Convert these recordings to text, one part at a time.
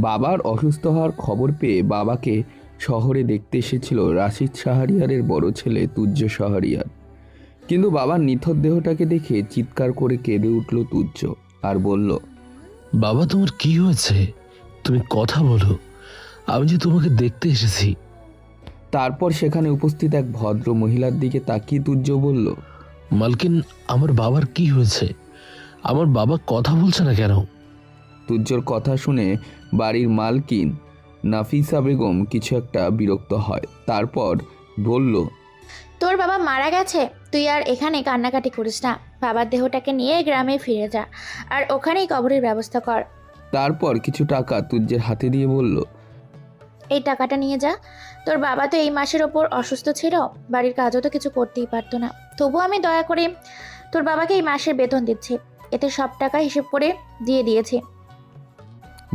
বাবার অসুস্থ হওয়ার খবর পেয়ে বাবাকে শহরে দেখতে এসেছিল রাশিদ শাহরিয়ারের বড় ছেলে তুর্য শাহরিয়ার। কিন্তু বাবার নিথর দেহটাকে দেখে চিৎকার করে কেঁদে উঠল তুর্য আর বলল, বাবা, তোমার কি হয়েছে? তুমি কথা বলো, আমি যে তোমাকে দেখতে এসেছি। তারপর সেখানে উপস্থিত এক ভদ্র মহিলার দিকে তাকিয়ে তুর্য বলল, মালকিন, আমার বাবার কি হয়েছে? আমার বাবা কথা বলছে না কেন? তুর্যর কথা শুনে বাড়ির মালকিন নাফিসা বেগম কিছু একটা বিরক্ত হয়। তারপর বলল, তোর বাবা মারা গেছে, তুই আর এখানে কান্নাকাটি করিস না। বাবার দেহটাকে নিয়ে গ্রামে ফিরে যা, আর ওখানেই কবরের ব্যবস্থা কর। তারপর কিছু টাকা তুর্যের হাতে দিয়ে বলল, এই টাকাটা নিয়ে যা। তোর বাবা তো এই মাসের ওপর অসুস্থ ছিল, বাড়ির কাজও তো কিছু করতেই পারতো না। তবু আমি দয়া করে তোর বাবাকে এই মাসের বেতন দিচ্ছি, এতে সব টাকা হিসেব করে দিয়ে দিয়েছি।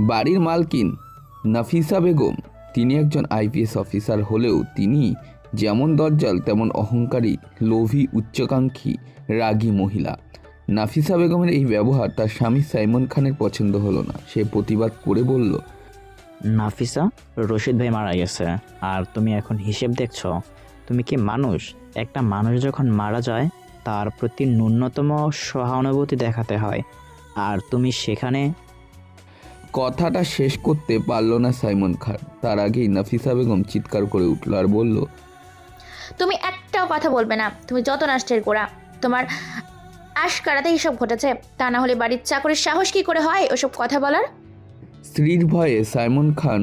বাড়ির মালকিন নাফিসা বেগম তিনি একজন আইপিএস অফিসার হলেও তিনি যেমন দজ্জাল তেমন অহংকারী, লোভী, উচ্চাকাঙ্ক্ষী, রাগী মহিলা। নাফিসা বেগমের এই ব্যবহার তার স্বামী সাইমন খানের পছন্দ হলো না। সে প্রতিবাদ করে বলল, নাফিসা, রশিদ ভাই মারা গেছে আর তুমি এখন হিসেব দেখছো? তুমি কি মানুষ? একটা মানুষ যখন মারা যায় তার প্রতি ন্যূনতম সহানুভূতি দেখাতে হয়, আর তুমি সেখানে। কথাটা শেষ করতে পারল না সাইমন খান। তার আগেই নাফিসা বেগম চিৎকার করে উঠল আর বলল, তুমি একটাও কথা বলবে না। তুমি যত নষ্টের গোড়া, তোমার আশকারাতে হিসাব ঘটেছে। তা না হলে বাড়ির চাকরির সাহস কি করে হয় ওসব কথা বলার? স্ত্রীর ভয়ে সাইমন খান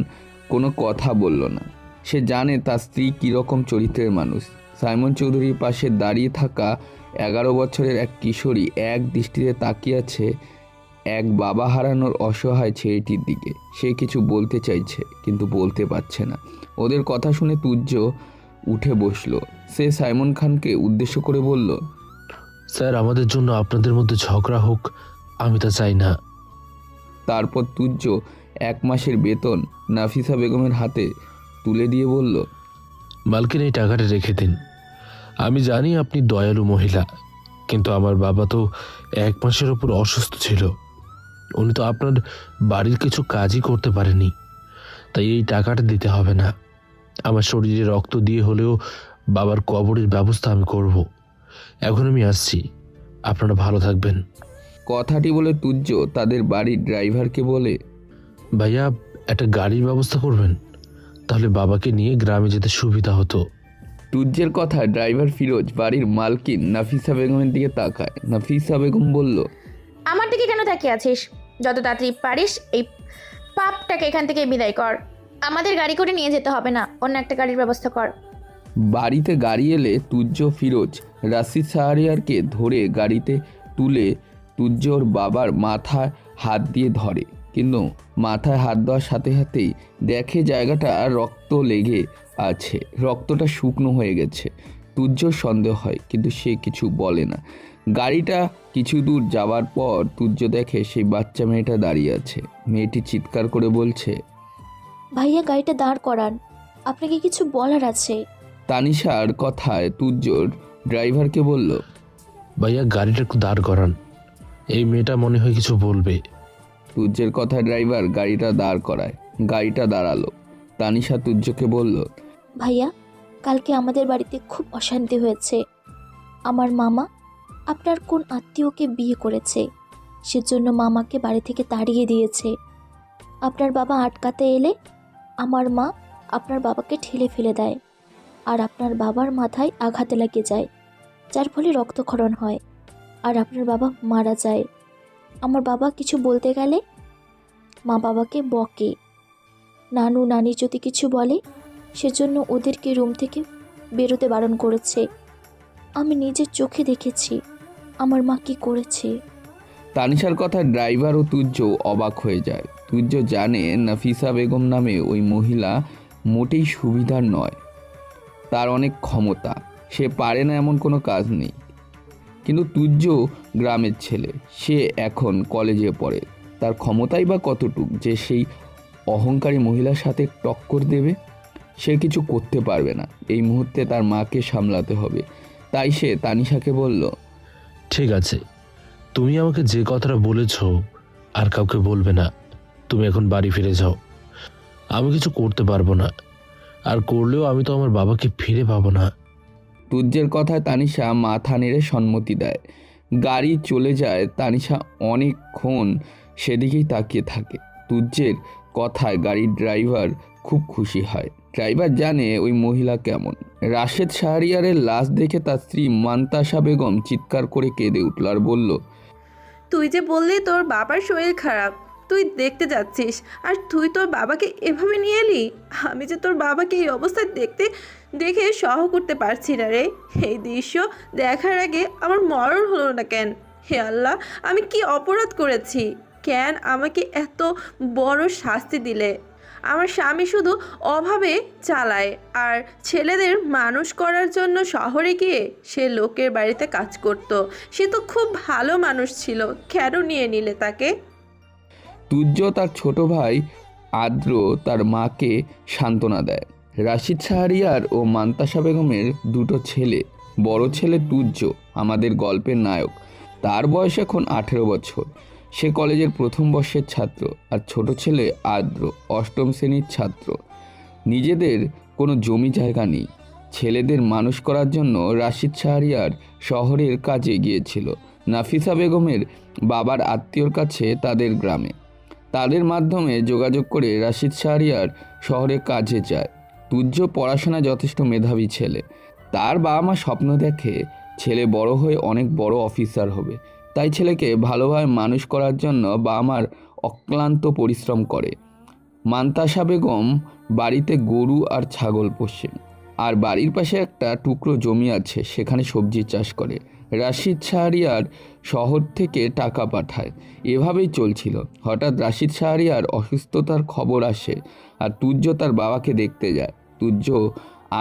কোনো কথা বলল না। সে জানে তার স্ত্রী কীরকম চরিত্রের মানুষ। সাইমন চৌধুরীর পাশে দাঁড়িয়ে থাকা 11 বছরের এক কিশোরী এক দৃষ্টিতে তাকিয়ে আছে এক বাবা হারানোর অসহায় ছেলেটির দিকে। সে কিছু বলতে চাইছে কিন্তু বলতে পারছে না। ওদের কথা শুনে তুর্য উঠে বসলো। সে সাইমন খানকে উদ্দেশ্য করে বলল, স্যার, আমাদের জন্য আপনাদের মধ্যে ঝগড়া হোক, আমি তা চাই না। তারপর তুর্য 1 মাসের বেতন নাফিসা বেগমের হাতে তুলে দিয়ে বলল, মালকিন, এই টাকাটা রেখে দিন। আমি জানি আপনি দয়ালু মহিলা, কিন্তু আমার বাবা তো 1 মাসের ওপর অসুস্থ ছিল। উনি তো আপনার বাড়ির কিছু কাজই করতে পারেনি, তাই এই টাকাটা দিতে হবে না। আমার শরীরে রক্ত দিয়ে হলেও বাবার কবরের ব্যবস্থা আমি করব। এখন আমি আসছি, আপনারা ভালো থাকবেন। কথাটি বলে তুর্য তাদের বাড়ির ড্রাইভারকে বলে, ভাইয়া, একটা গাড়ির ব্যবস্থা করবেন, তাহলে বাবাকে নিয়ে গ্রামে যেতে সুবিধা হতো। তুর্যের কথা ড্রাইভার ফিরোজ বাড়ির মালকিন নাফিসা বেগমের দিকে তাকায়। নাফিসা বেগম বলল, আমার দিকে কেন তাকিয়ে আছিস? যত তাড়াতাড়ি পারিস এই পাপটাকে এখান থেকে বিদায় কর। আমাদের গাড়ি করে নিয়ে যেতে হবে না, অন্য একটা গাড়ির ব্যবস্থা কর। বাড়িতে গাড়ি এলে তুর্য ফিরোজ রাশিদ শাহরিয়ারকে ধরে গাড়িতে তুলে তুর্য ওর বাবার মাথায় হাত দিয়ে ধরে। কিন্তু মাথায় হাত দেওয়ার সাথে সাথেই দেখে জায়গাটা রক্ত লেগে আছে, রক্তটা শুকনো হয়ে গেছে। তুর্যর সন্দেহ হয় কিন্তু সে কিছু বলে না। গাড়িটা কিছু দূর যাওয়ার পর তুর্য দেখে সেই বাচ্চা মেয়েটা দাঁড়িয়ে আছে। মেয়েটি চিৎকার করে বলছে, ভাইয়া, গাড়িটা দাঁড় করান, আপনাকে কিছু বলার আছে। তানিশার কথায় তুর্যর ড্রাইভারকে বলল, ভাইয়া, গাড়িটা একটু দাঁড় করান, এই মেয়েটা মনে হয় কিছু বলবে। তুর্যের কথায় ড্রাইভার গাড়িটা দাঁড় করায়। গাড়িটা দাঁড়ালো। তানিশা তুর্যকে বলল, ভাইয়া, কালকে আমাদের বাড়িতে খুব অশান্তি হয়েছে। আমার মামা আপনার কোন আত্মীয়কে বিয়ে করেছে, সেজন্য মামাকে বাড়ি থেকে তাড়িয়ে দিয়েছে। আপনার বাবা আটকাতে এলে আমার মা আপনার বাবাকে ঠেলে ফেলে দেয়, আর আপনার বাবার মাথায় আঘাতে লাগে যায়, যার ফলে রক্তক্ষরণ হয়, আর আপনার বাবা মারা যায়। আমার বাবা কিছু বলতে গেলে মা বাবাকে বকে। নানু নানি যদি কিছু বলে, সেজন্য ওদেরকে রুম থেকে বেরোতে বারণ করেছে। আমি নিজের চোখে দেখেছি আমার মা কি করেছে। তানিশার কথা ড্রাইভার ও তুর্য অবাক হয়ে যায়। তুর্য জানে নাফিসা বেগম নামে ওই মহিলা মোটেই সুবিধার নয়। তার অনেক ক্ষমতা, সে পারে না এমন কোনো কাজ নেই। কিন্তু তুর্য গ্রামের ছেলে, সে এখন কলেজে পড়ে। তার ক্ষমতাই বা কতটুক যে সেই অহংকারী মহিলার সাথে টক্কর দেবে? সে কিছু করতে পারবে না। এই মুহূর্তে তার মাকে সামলাতে হবে। তাই সে তানিশাকে বলল, ঠিক আছে, তুমি আমাকে যে কথাটা বলেছ আর কাউকে বলবে না। তুমি এখন বাড়ি ফিরে যাও। আমি কিছু করতে পারবো না, আর করলেও আমি তো আমার বাবাকে ফিরে পাবো না। তুজ্জের কথায় তানিশা মাথা নেড়ে সম্মতি দেয়। গাড়ি চলে যায়। তানিশা অনেকক্ষণ সেদিকেই তাকিয়ে থাকে। তুজ্জের কথায় গাড়ির ড্রাইভার খুব খুশি হয়। ড্রাইভার জানে ওই মহিলা কেমন। রাশেদ শাহরিয়ারের লাশ দেখে তার স্ত্রী মান্তাসা বেগম চিৎকার করে কেঁদে উঠল আর বলল, তুই যে বললি তোর বাবার শরীর খারাপ, তুই দেখতে যাচ্ছিস, আর তুই তোর বাবাকে এভাবে নিয়ে এলি। আমি যে তোর বাবাকে এই অবস্থায় দেখে সহ করতে পারছি না রে। এই দৃশ্য দেখার আগে আমার মরণ হলো না কেন? হে আল্লাহ, আমি কি অপরাধ করেছি? কেন আমাকে এত বড় শাস্তি দিলে? আমার স্বামী শুধু অভাবে চালায়, আর ছেলেদের মানুষ করার জন্য শহরে গিয়ে সে লোকের বাড়িতে কাজ করত। সে তো খুব ভালো মানুষ ছিল, কেন নিয়ে নিলে তাকে? তুজ্জ তার ছোট ভাই আদ্র তার মাকে সান্ত্বনা দেয়। রাশিদ শাহরিয়ার ও মান্তাসা বেগমের দুটো ছেলে। বড় ছেলে তুজ্জ আমাদের গল্পের নায়ক। তার বয়স এখন 18 বছর। সে কলেজের প্রথম বর্ষের ছাত্র। আর ছোট ছেলে আদ্র 8ম শ্রেণীর ছাত্র। নিজেদের কোনো জমি জায়গা নেই। ছেলেদের মানুষ করার জন্য রাশিদ শাহরিয়ার শহরের কাজে গিয়েছিল নাফিসা বেগমের বাবার আত্মীয়র কাছে তাদের গ্রামে। তাদের মাধ্যমে যোগাযোগ করে রাশিদ শাহরিয়ার শহরে কাজে যায়। তুজ্জ পড়াশোনায় যথেষ্ট মেধাবী ছেলে। তার বাবা মা স্বপ্ন দেখে ছেলে বড় হয়ে অনেক বড় অফিসার হবে। তাই ছেলেকে ভালোভাবে মানুষ করার জন্য বাবা মার অক্লান্ত পরিশ্রম করে। মান্তাসা বেগম বাড়িতে গরু আর ছাগল পোষে, আর বাড়ির পাশে একটা টুকরো জমি আছে, সেখানে সবজি চাষ করে। রাশিদ শাহরিয়ার শহর থেকে টাকা পাঠায়। এভাবেই চলছিল। হঠাৎ রাশিদ শাহরিয়ার অসুস্থতার খবর আসে, আর তুজ্জ তার বাবাকে দেখতে যায়। তুজ্জ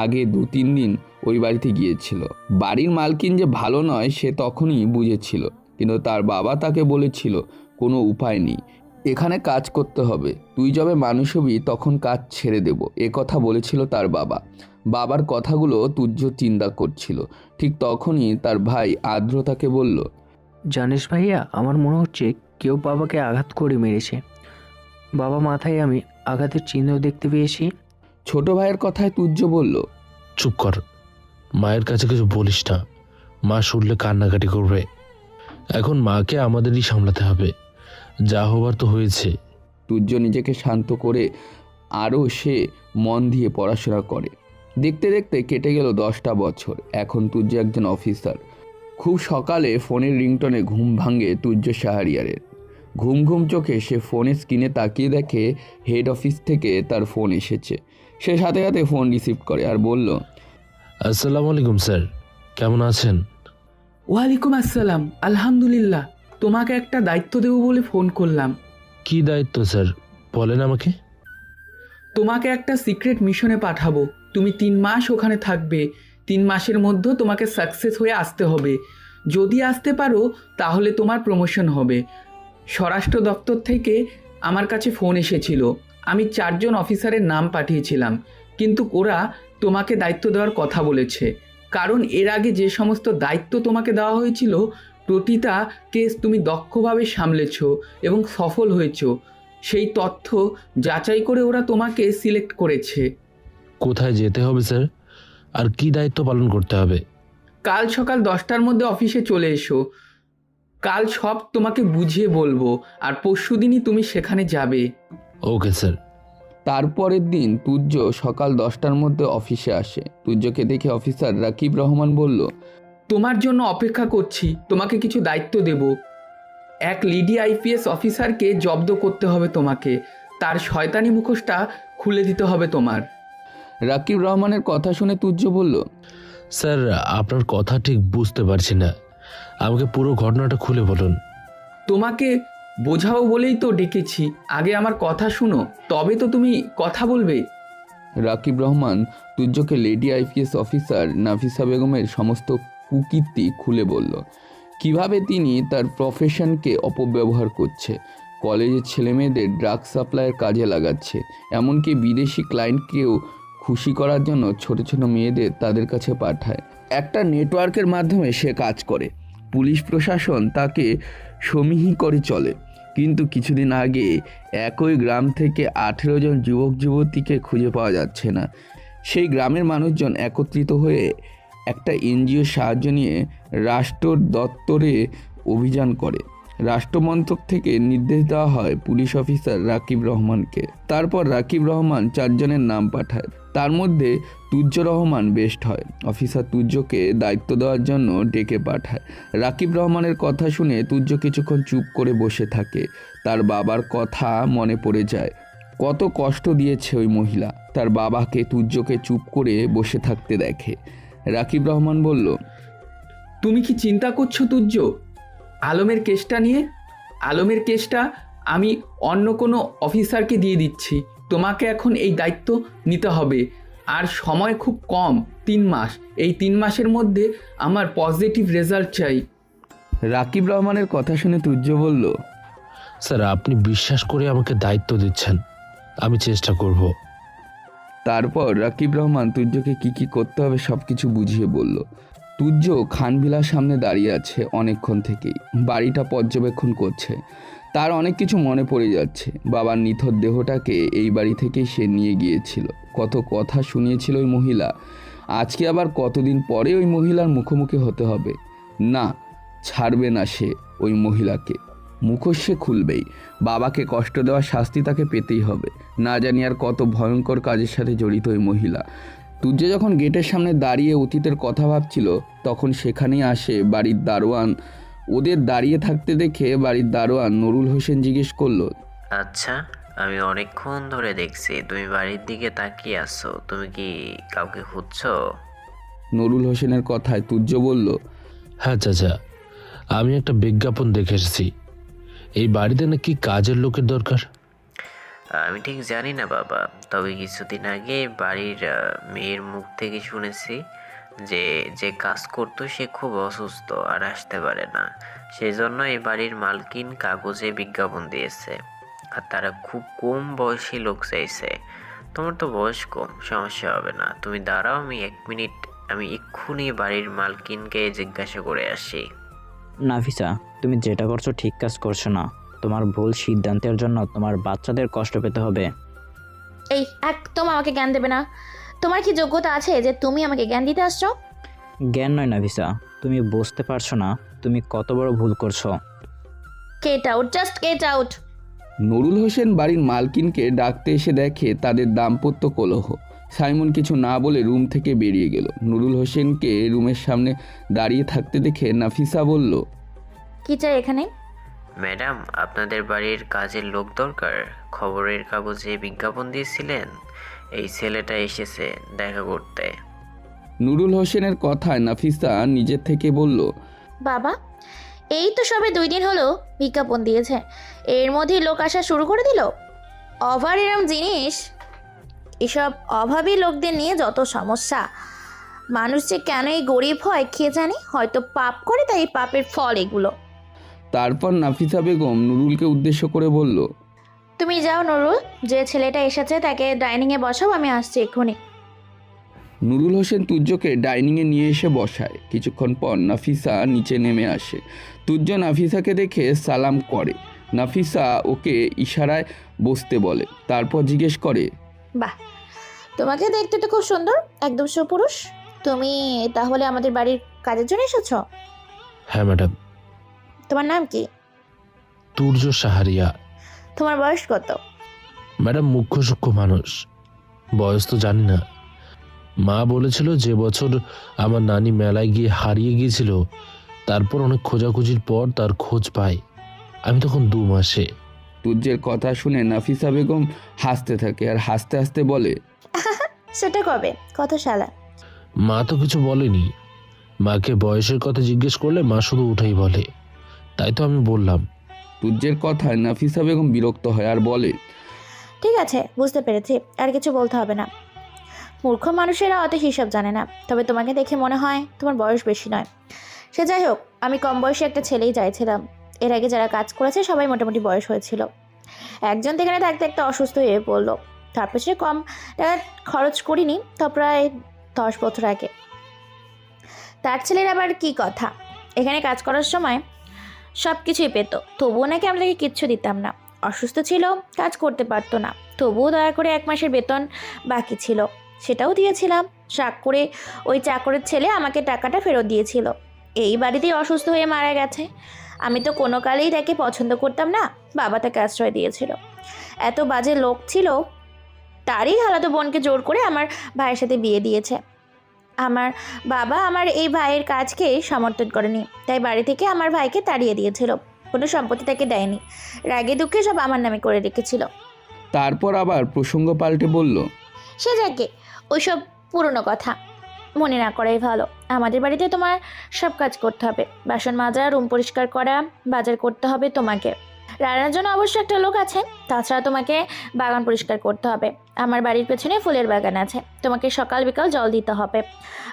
আগে 2-3 দিন ওই বাড়িতে গিয়েছিল। বাড়ির মালকিন যে ভালো নয় সে তখনই বুঝেছিল, কিন্তু তার বাবা তাকে বলেছিল কোনো উপায় নেই, এখানে কাজ করতে হবে, তুই যবে মানুষ হবি তখন কাজ ছেড়ে দেব, এ কথা বলেছিল তার বাবা। বাবার কথাগুলো তুজ্জ চিন্তা করছিল। ঠিক তখনই তার ভাই আদ্র তাকে বলল, জানিস ভাইয়া, আমার মনে হচ্ছে কেউ বাবাকে আঘাত করে মেরেছে। বাবা মাথায় আমি আঘাতের চিহ্ন দেখতে পেয়েছি। ছোট ভাইয়ের কথায় তুজ্জ বলল, চুপ কর, মায়ের কাছে কিছু বলিস না, মা শুনলে কান্নাকাটি করবে। এখন মাকে আমাদেরই সামলাতে হবে, যা হবার তো হয়েছে। তুজ্জ নিজেকে শান্ত করে আরও সে মন দিয়ে পড়াশোনা করে। দেখতে দেখতে কেটে গেল 10টা বছর। এখন তুজ্জ একজন অফিসার। খুব সকালে ফোনের রিংটনে ঘুম ভাঙে তুজ্জ শাহরিয়ারের। ঘুম ঘুম চোখে সে ফোনের স্ক্রিনে তাকিয়ে দেখে হেড অফিস থেকে তার ফোন এসেছে। সে সাথে সাথে ফোন রিসিভ করে আর বলল, আসসালামু আলাইকুম স্যার, কেমন আছেন? ওয়ালাইকুম আসসালাম, আলহামদুলিল্লাহ। তোমাকে একটা দায়িত্ব দেবো বলে ফোন করলাম। কি দায়িত্ব স্যার, বলেন আমাকে। তোমাকে একটা সিক্রেট মিশনে পাঠাবো। তুমি 3 মাস ওখানে থাকবে। 3 মাসের মধ্যে তোমাকে সাকসেস হয়ে আসতে হবে। যদি আসতে পারো তাহলে তোমার প্রমোশন হবে। স্বরাষ্ট্র দপ্তর থেকে আমার কাছে ফোন এসেছিল। আমি 4 জন অফিসারের নাম পাঠিয়েছিলাম, কিন্তু ওরা তোমাকে দায়িত্ব দেওয়ার কথা বলেছে। কারণ এর আগে যে সমস্ত দায়িত্ব তোমাকে দেওয়া হয়েছিল প্রতিটা কেস তুমি দক্ষভাবে সামলেছ এবং সফল হয়েছ। সেই তথ্য যাচাই করে ওরা তোমাকে সিলেক্ট করেছে। কোথায় যেতে হবে স্যার, আর কি দায়িত্ব পালন করতে হবে? কাল সকাল 10টার মধ্যে অফিসে চলে এসো। কাল সব তোমাকে বুঝিয়ে বলবো, আর পরশুদিনই তুমি সেখানে যাবে। Okay sir. তারপরের দিন তুজ্জ সকাল 10টার মধ্যে অফিসে আসে। তুজ্জকে দেখে অফিসার রাকিব রহমান বলল, তোমার জন্য অপেক্ষা করছি। তোমাকে কিছু দায়িত্ব দেব। এক লিডি আইপিএস অফিসারকে জব্দ করতে হবে তোমাকে। তার শয়তানি মুখোশটা খুলে দিতে হবে তোমার। রাকিব রহমানের কথা শুনে তুজ্জ বলল, স্যার, আপনার কথা ঠিক বুঝতে পারছি না, আমাকে পুরো ঘটনাটা খুলে বলুন। তোমাকে বোঝাও বলেই তো ডেকেছি। আগে আমার কথা শুনো, তবে তো তুমি কথা বলবে। রাকিব রহমান তুজ্জকে লেডি আইপিএস অফিসার নাফিসা বেগমের সমস্ত কুকীর্তি খুলে বলল। কিভাবে তিনি তার প্রফেশনকে অপব্যবহার করছে, কলেজের ছেলেমেয়েদের ড্রাগ সাপ্লাইয়ের কাজে লাগাচ্ছে, এমনকি বিদেশি ক্লায়েন্টকেও খুশি করার জন্য ছোট ছোট মেয়েদের তাদের কাছে পাঠায়। একটা নেটওয়ার্কের মাধ্যমে সে কাজ করে। পুলিশ প্রশাসন তাকে সমীহ করে চলে। কিন্তু কিছুদিন আগে একই গ্রাম থেকে 18 জন যুবক যুবতীকে খুঁজে পাওয়া যাচ্ছে না। সেই গ্রামের মানুষজন একত্রিত হয়ে একটা এনজিও সাহায্য নিয়ে রাষ্ট্র দপ্তরে অভিযান করে। রাষ্ট্রমন্ত্রক থেকে নির্দেশ দেওয়া হয় পুলিশ অফিসার রাকিব রহমানকে। তারপর রাকিব রহমান 4 জনের নাম পাঠায়। তার মধ্যে তুজ্জ রহমান বেস্ট হয়। অফিসার তুজ্জকে দায়িত্ব দেওয়ার জন্য ডেকে পাঠায়। রাকিব রহমানের কথা শুনে তুজ্জ কিছুক্ষণ চুপ করে বসে থাকে। তার বাবার কথা মনে পড়ে যায়। কত কষ্ট দিয়েছে ওই মহিলা। তার বাবাকে তুজ্জকে চুপ করে বসে থাকতে দেখে। রাকিব রহমান বলল, তুমি কি চিন্তা করছো তুজ্জ আলমের কেসটা নিয়ে? আলমের কেসটা আমি অন্য কোনো অফিসারকে দিয়ে দিচ্ছি। তোমাকে এখন এই দায়িত্ব নিতে হবে। আর সময় খুব কম, 3 মাস। এই 3 মাসের মধ্যে আমার পজিটিভ রেজাল্ট চাই। রাকিব রহমানের কথা শুনে তুজ্জ বলল, স্যার, আপনি বিশ্বাস করে আমাকে দায়িত্ব দিচ্ছেন, আমি চেষ্টা করব। তারপর রাকিব রহমান তুজ্জকে কি করতে হবে সব কিছু বুঝিয়ে বলল। তুজ্জ খানভিলার সামনে দাঁড়িয়ে আছে অনেকক্ষণ থেকেই, বাড়িটা পর্যবেক্ষণ করছে। তার অনেক কিছু মনে পড়ে যাচ্ছে। বাবার নিথর দেহটাকে এই বাড়ি থেকেই সে নিয়ে গিয়েছিল। কত কথা শুনিয়েছিল ওই মহিলা। আজকে আবার কতদিন পরে ওই মহিলার মুখোমুখি হতে হবে। না, ছাড়বে না সে ওই মহিলাকে। মুখোশ সে খুলবেই। বাবাকে কষ্ট দেওয়ার শাস্তি তাকে পেতেই হবে। না জানি আর কত ভয়ঙ্কর কাজের সাথে জড়িত ওই মহিলা। তুজ্জ যখন গেটের সামনে দাঁড়িয়ে অতীতের কথা ভাবছিল, তখন সেখানেই আসে বাড়ির দারোয়ান। ওদের দাঁড়িয়ে থাকতে দেখে বাড়ির দারোয়ান নুরুল হোসেন জিজ্ঞেস করলো, আচ্ছা, আমি অনেকক্ষণ ধরে দেখছি তুমি বাড়ির দিকে তাকিয়ে আছো। তুমি কি কাউকে খুঁজছো? নুরুল হোসেনের কথায় তুজ্জ বলল, হ্যাঁ চাচা, আমি একটা বিজ্ঞাপন দেখে এসেছি। এই বাড়িতে নাকি কাজের লোকের দরকার। আমি ঠিক জানি না বাবা, তবে কিছুদিন আগে বাড়ির মেয়ের মুখ থেকে শুনেছি যে যে কাজ করতো সে খুব অসুস্থ আর আসতে পারে না। সেই জন্য এই বাড়ির মালকিন কাগজে বিজ্ঞাপন দিয়েছে, আর তারা খুব কম বয়সী লোক চাইছে। তোমার তো বয়স কম, সমস্যা হবে না। তুমি দাঁড়াও, আমি 1 মিনিট, আমি এক্ষুনি বাড়ির মালকিনকে জিজ্ঞাসা করে আসি। নাফিসা, তুমি যেটা করছো ঠিক কাজ করছো না। তোমার ভুল সিদ্ধান্তের জন্য তোমার বাচ্চাদের কষ্ট পেতে হবে। এই একদম আমাকে জ্ঞান দেবে না। তোমার কি যোগ্যতা আছে যে তুমি আমাকে জ্ঞান দিতে আসছো? জ্ঞান নয় নাফিসা, তুমি বুঝতে পারছো না তুমি কত বড় ভুল করছো। Get out, just get out. Nurul Hossain বাড়ির মালকিনকে ডাকতে এসে দেখে তাদের দাম্পত্য কলহ। সাইমন কিছু না বলে রুম থেকে বেরিয়ে গেল। নুরুল হোসেনকে রুমের সামনে দাঁড়িয়ে থাকতে দেখে নাফিসা বলল, কি চাই এখানে? ম্যাডাম, আপনাদের বাড়ির কাজের লোক দরকার। খবরের কাগজে বিজ্ঞাপন দিয়েছিলেন, এই ছেলেটা এসেছে দেখা করতে। নুরুল হোসেনের কথায় নাফিসা নিজের থেকে বলল, বাবা, এই তো সবে 2 দিন হলো বিজ্ঞাপন দিয়েছে, এর মধ্যেই লোক আসা শুরু করে দিল। অভার এরম জিনিস, এসব অভাবী লোকদের নিয়ে যত সমস্যা। মানুষ যে কেন এই গরিব হয় কে জানে, হয়তো পাপ করে, তাই এই পাপের ফল এগুলো। তারপর নাফিসা বেগম নুরুলকে উদ্দেশ্য করে বলল, তুমি যাও নুরুল, যে ছেলেটা এসেছে তাকে ডাইনিংয়ে বসাও, আমি আসছি এক্ষুনি। নুরুল হোসেন তুজ্জকে ডাইনিংয়ে নিয়ে এসে বসায়। কিছুক্ষণ পর নাফিসা নিচে নেমে আসে। তুজ্জ নাফিসাকে দেখে সালাম করে। নাফিসা ওকে ইশারায় বসতে বলে। তারপর জিজ্ঞেস করে, বাহ, তোমাকে দেখতে তো খুব সুন্দর, একদম সুপুরুষ। তুমি তাহলে আমাদের বাড়ির কাজের জন্য এসেছ? হ্যাঁ ম্যাডাম। তোমার নাম কি? তুর্য সাহারিয়া। তোমার বয়স কত? ম্যাডাম, মুখ্য সূক্ষ্ম মানুষ, বয়স তো জানি না। মা বলেছিল যে বছর আমার নানি মেলায় গিয়ে হারিয়ে গিয়েছিল, তারপর অনেক খোঁজাখুঁজির পর তার খোঁজ পাই। আমি তখন 2 মাসে। তুজ্জের কথা শুনে নাফিসা বেগম হাসতে থাকে আর হাসতে হাসতে বলে, সেটা কবে, কত সালে? মা তো কিছু বলেনি। মাকে বয়সের কথা জিজ্ঞেস করলে মা শুধু উঠাই বলে, তাই তো আমি বললাম। তুজ্জের কথায় নাফিসা বেগম বিরক্ত হয় আর বলে, ঠিক আছে, বুঝতে পেরেছি, আর কিছু বলতে হবে না। মূর্খ মানুষেরা অত হিসাব জানে না। তবে তোমাকে দেখে মনে হয় তোমার বয়স বেশি নয়। সে যাই হোক, আমি কম বয়সী একটা ছেলেই চাইছিলাম। এর আগে যারা কাজ করেছে সবাই মোটামুটি বয়স হয়েছিল। একজন তো এখানে থাকতে একটা অসুস্থ হয়ে পড়লো, তারপর সে কম টাকা খরচ করিনি, তা প্রায় 10 বছর আগে। তার ছেলের আবার কি কথা, এখানে কাজ করার সময় সব কিছুই পেত, তবুও নাকি আমাদেরকে কিচ্ছু দিতাম না। অসুস্থ ছিল, কাজ করতে পারতো না, তবুও দয়া করে 1 মাসের বেতন বাকি ছিল, সেটাও দিয়েছিলাম। শখ করে ওই চাকরের ছেলে আমাকে টাকাটা ফেরত দিয়েছিল। এই বাড়িতেই অসুস্থ হয়ে মারা গেছে। আমি তো কোনো কালেই তাকে পছন্দ করতাম না, বাবা তাকে আশ্রয় দিয়েছিল। এত বাজে লোক ছিল, তারই খালাতো বোনকে জোর করে আমার ভাইয়ের সাথে বিয়ে দিয়েছে। আমার বাবা আমার এই ভাইয়ের কাজকে সমর্থন করেনি, তাই বাড়ি থেকে আমার ভাইকে তাড়িয়ে দিয়েছিল। কোনো সম্পত্তি তাকে দেয়নি, রাগে দুঃখে সব আমার নামে করে রেখেছিল। তারপর আবার প্রসঙ্গ পাল্টে বলল, সে যাকে, ওইসব পুরনো কথা মনে না করাই ভালো। আমাদের বাড়িতে তোমার সব কাজ করতে হবে, বাসন মাজা, রুম পরিষ্কার করা, বাজার করতে হবে তোমাকে। রান্নার জন্য অবশ্য একটা লোক আছে, তাছাড়া তোমাকে বাগান পরিষ্কার করতে হবে। আমার বাড়ির পেছনে ফুলের বাগান আছে, তোমাকে সকাল বিকাল জল দিতে হবে।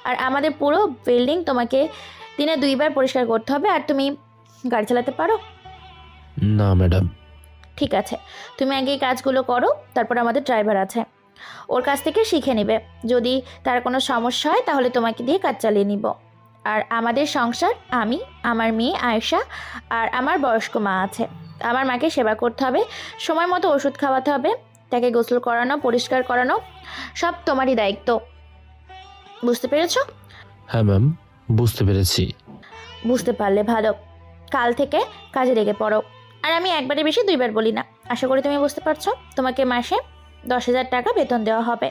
আর আমাদের পুরো বিল্ডিং তোমাকে দিনে 2 বার পরিষ্কার করতে হবে। আর তুমি গাড়ি চালাতে পারো? না ম্যাডাম। ঠিক আছে, তুমি আগে এই কাজগুলো করো, তারপর আমাদের ড্রাইভার আছে, ওর কাছ থেকে শিখে নেবে। যদি তার কোনো সমস্যা হয় তাহলে তোমাকে দিয়ে কাজ চালিয়ে নিব। আর আমাদের সংসার, আমি, আমার মেয়ে আয়েশা আর আমার বয়স্ক মা আছে। আমার মাকে সেবা করতে হবে, সময় মতো ওষুধ খাওয়াতে হবে, তাকে গোসল করানো, পরিষ্কার করানো সব তোমারই দায়িত্ব। বুঝতে পেরেছো? হ্যাঁ ম্যাম, বুঝতে পেরেছি। বুঝতে পারলে ভালো, কাল থেকে কাজে লেগে পড়ো। আর আমি একবারে বেশি 2 বার বলি না, আশা করি তুমি বুঝতে পারছো। তোমাকে মাসে 10,000 টাকা বেতন দেওয়া হবে,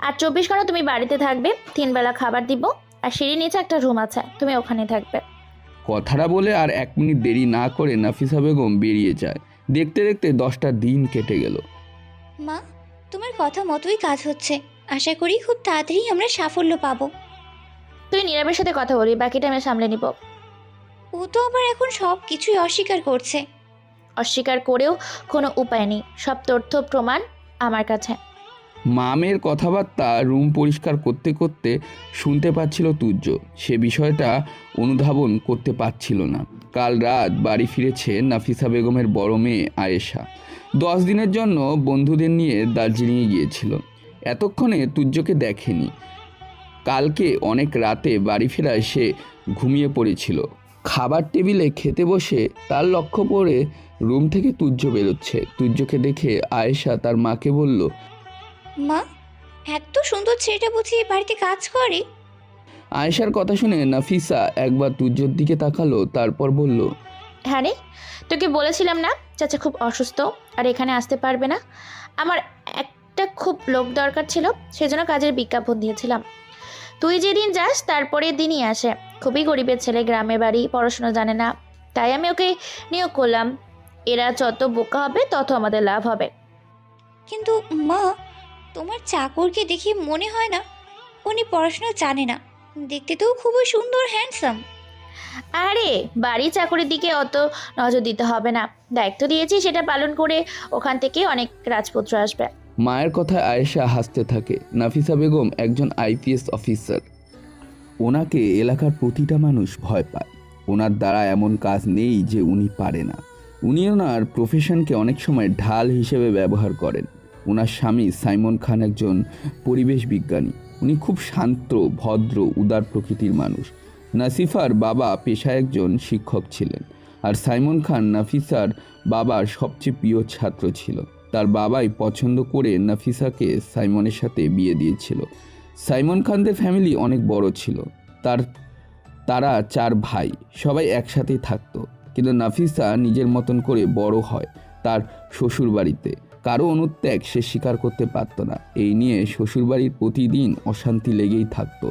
আর 24 ঘন্টা তুমি বাড়িতে থাকবে, 3 বেলা খাবার দিব, আর সিঁড়ির নিচে একটা রুম আছে, তুমি ওখানে থাকবে। কথাটা বলে আর 1 মিনিট দেরি না করে নাফিসা বেগম বেরিয়ে যায়। দেখতে দেখতে 10টা দিন কেটে গেল। মা, তোমার কথা মতোই কাজ হচ্ছে। আশা করি খুব তাড়াতাড়ি আমরা সাফল্য পাবো। তুই নীরবের সাথে কথা বলি, বাকিটা আমি সামলে নিব। ও তো আবার এখন সব কিছুই অস্বীকার করছে। অস্বীকার করেও কোনো উপায় নেই, সব তথ্য প্রমাণ আমার কাছে। মামের কথাবার্তা রুম পরিষ্কার করতে করতে শুনতে পাচ্ছিল তুর্য। সে বিষয়টা অনুধাবন করতে পারছিল না। কাল রাত বাড়ি ফিরেছে নাফিসা বেগমের বড় মেয়ে আয়েশা। 10 দিনের জন্য বন্ধুদের নিয়ে দার্জিলিংয়ে গিয়েছিল। এতক্ষণে তুর্যকে দেখেনি। কালকে অনেক রাতে বাড়ি ফেরায় সে ঘুমিয়ে পড়েছিল। খাবার টেবিলে খেতে বসে তার লক্ষ্য পড়ে রুম থেকে তুর্য বেরোচ্ছে। তুর্যকে দেখে আয়েশা তার মাকে বলল, মা, এত সুন্দর ছেলেটা বুঝি বাড়িতে কাজ করে? আয়েশার কথা শুনে নাফিসা একবার তুর্যর দিকে তাকালো, তারপর বলল, হ্যাঁ রে, তোকে বলেছিলাম না চাচা খুব অসুস্থ আর এখানে আসতে পারবে না। আমার একটা খুব লোক দরকার ছিল, সেজন্য কাজের বিজ্ঞাপন দিয়েছিলাম। তুই যেদিন যাস তারপরের দিনই আসে। খুবই গরিবের ছেলে, গ্রামে বাড়ি, পড়াশোনা জানে না, তাই আমি ওকে নিয়োগ করলাম। এরা যত বোকা হবে তত আমাদের লাভ হবে। কিন্তু মা, তোমার চাকরকে দেখে মনে হয় না উনি পড়াশোনা জানে না। দেখতে তো খুবই সুন্দর, হ্যান্ডসাম। আরে বাড়ি চাকরির দিকে অত নজর দিতে হবে না, দায়িত্ব দিয়েছি সেটা পালন করে ওখান থেকে অনেক রাজপুত্র আসবে। মায়ের কথায় আয়েশা হাসতে থাকে। নাফিসা বেগম একজন আইপিএস অফিসার। ওনাকে এলাকার প্রতিটা মানুষ ভয় পায়। ওনার দ্বারা এমন কাজ নেই যে উনি পারে না। উনি ওনার প্রফেশনকে অনেক সময় ঢাল হিসেবে ব্যবহার করেন। ওনার স্বামী সাইমন খান একজন পরিবেশ বিজ্ঞানী। উনি খুব শান্ত, ভদ্র, উদার প্রকৃতির মানুষ। নাসিফার বাবা পেশায় একজন শিক্ষক ছিলেন, আর সাইমন খান নাফিসার বাবার সবচেয়ে প্রিয় ছাত্র ছিল। তার বাবাই পছন্দ করে নাফিসাকে সাইমনের সাথে বিয়ে দিয়েছিল। সাইমন খানদের ফ্যামিলি অনেক বড় ছিল। তারা 4 ভাই, সবাই একসাথেই থাকতো। কিন্তু নাফিসা নিজের মতন করে বড় হয় তার শ্বশুর বাড়িতে। কারো অনুত্যাগ সে স্বীকার করতে পারত না। এই নিয়ে শ্বশুরবাড়ির প্রতিদিন অশান্তি লেগেই থাকতো।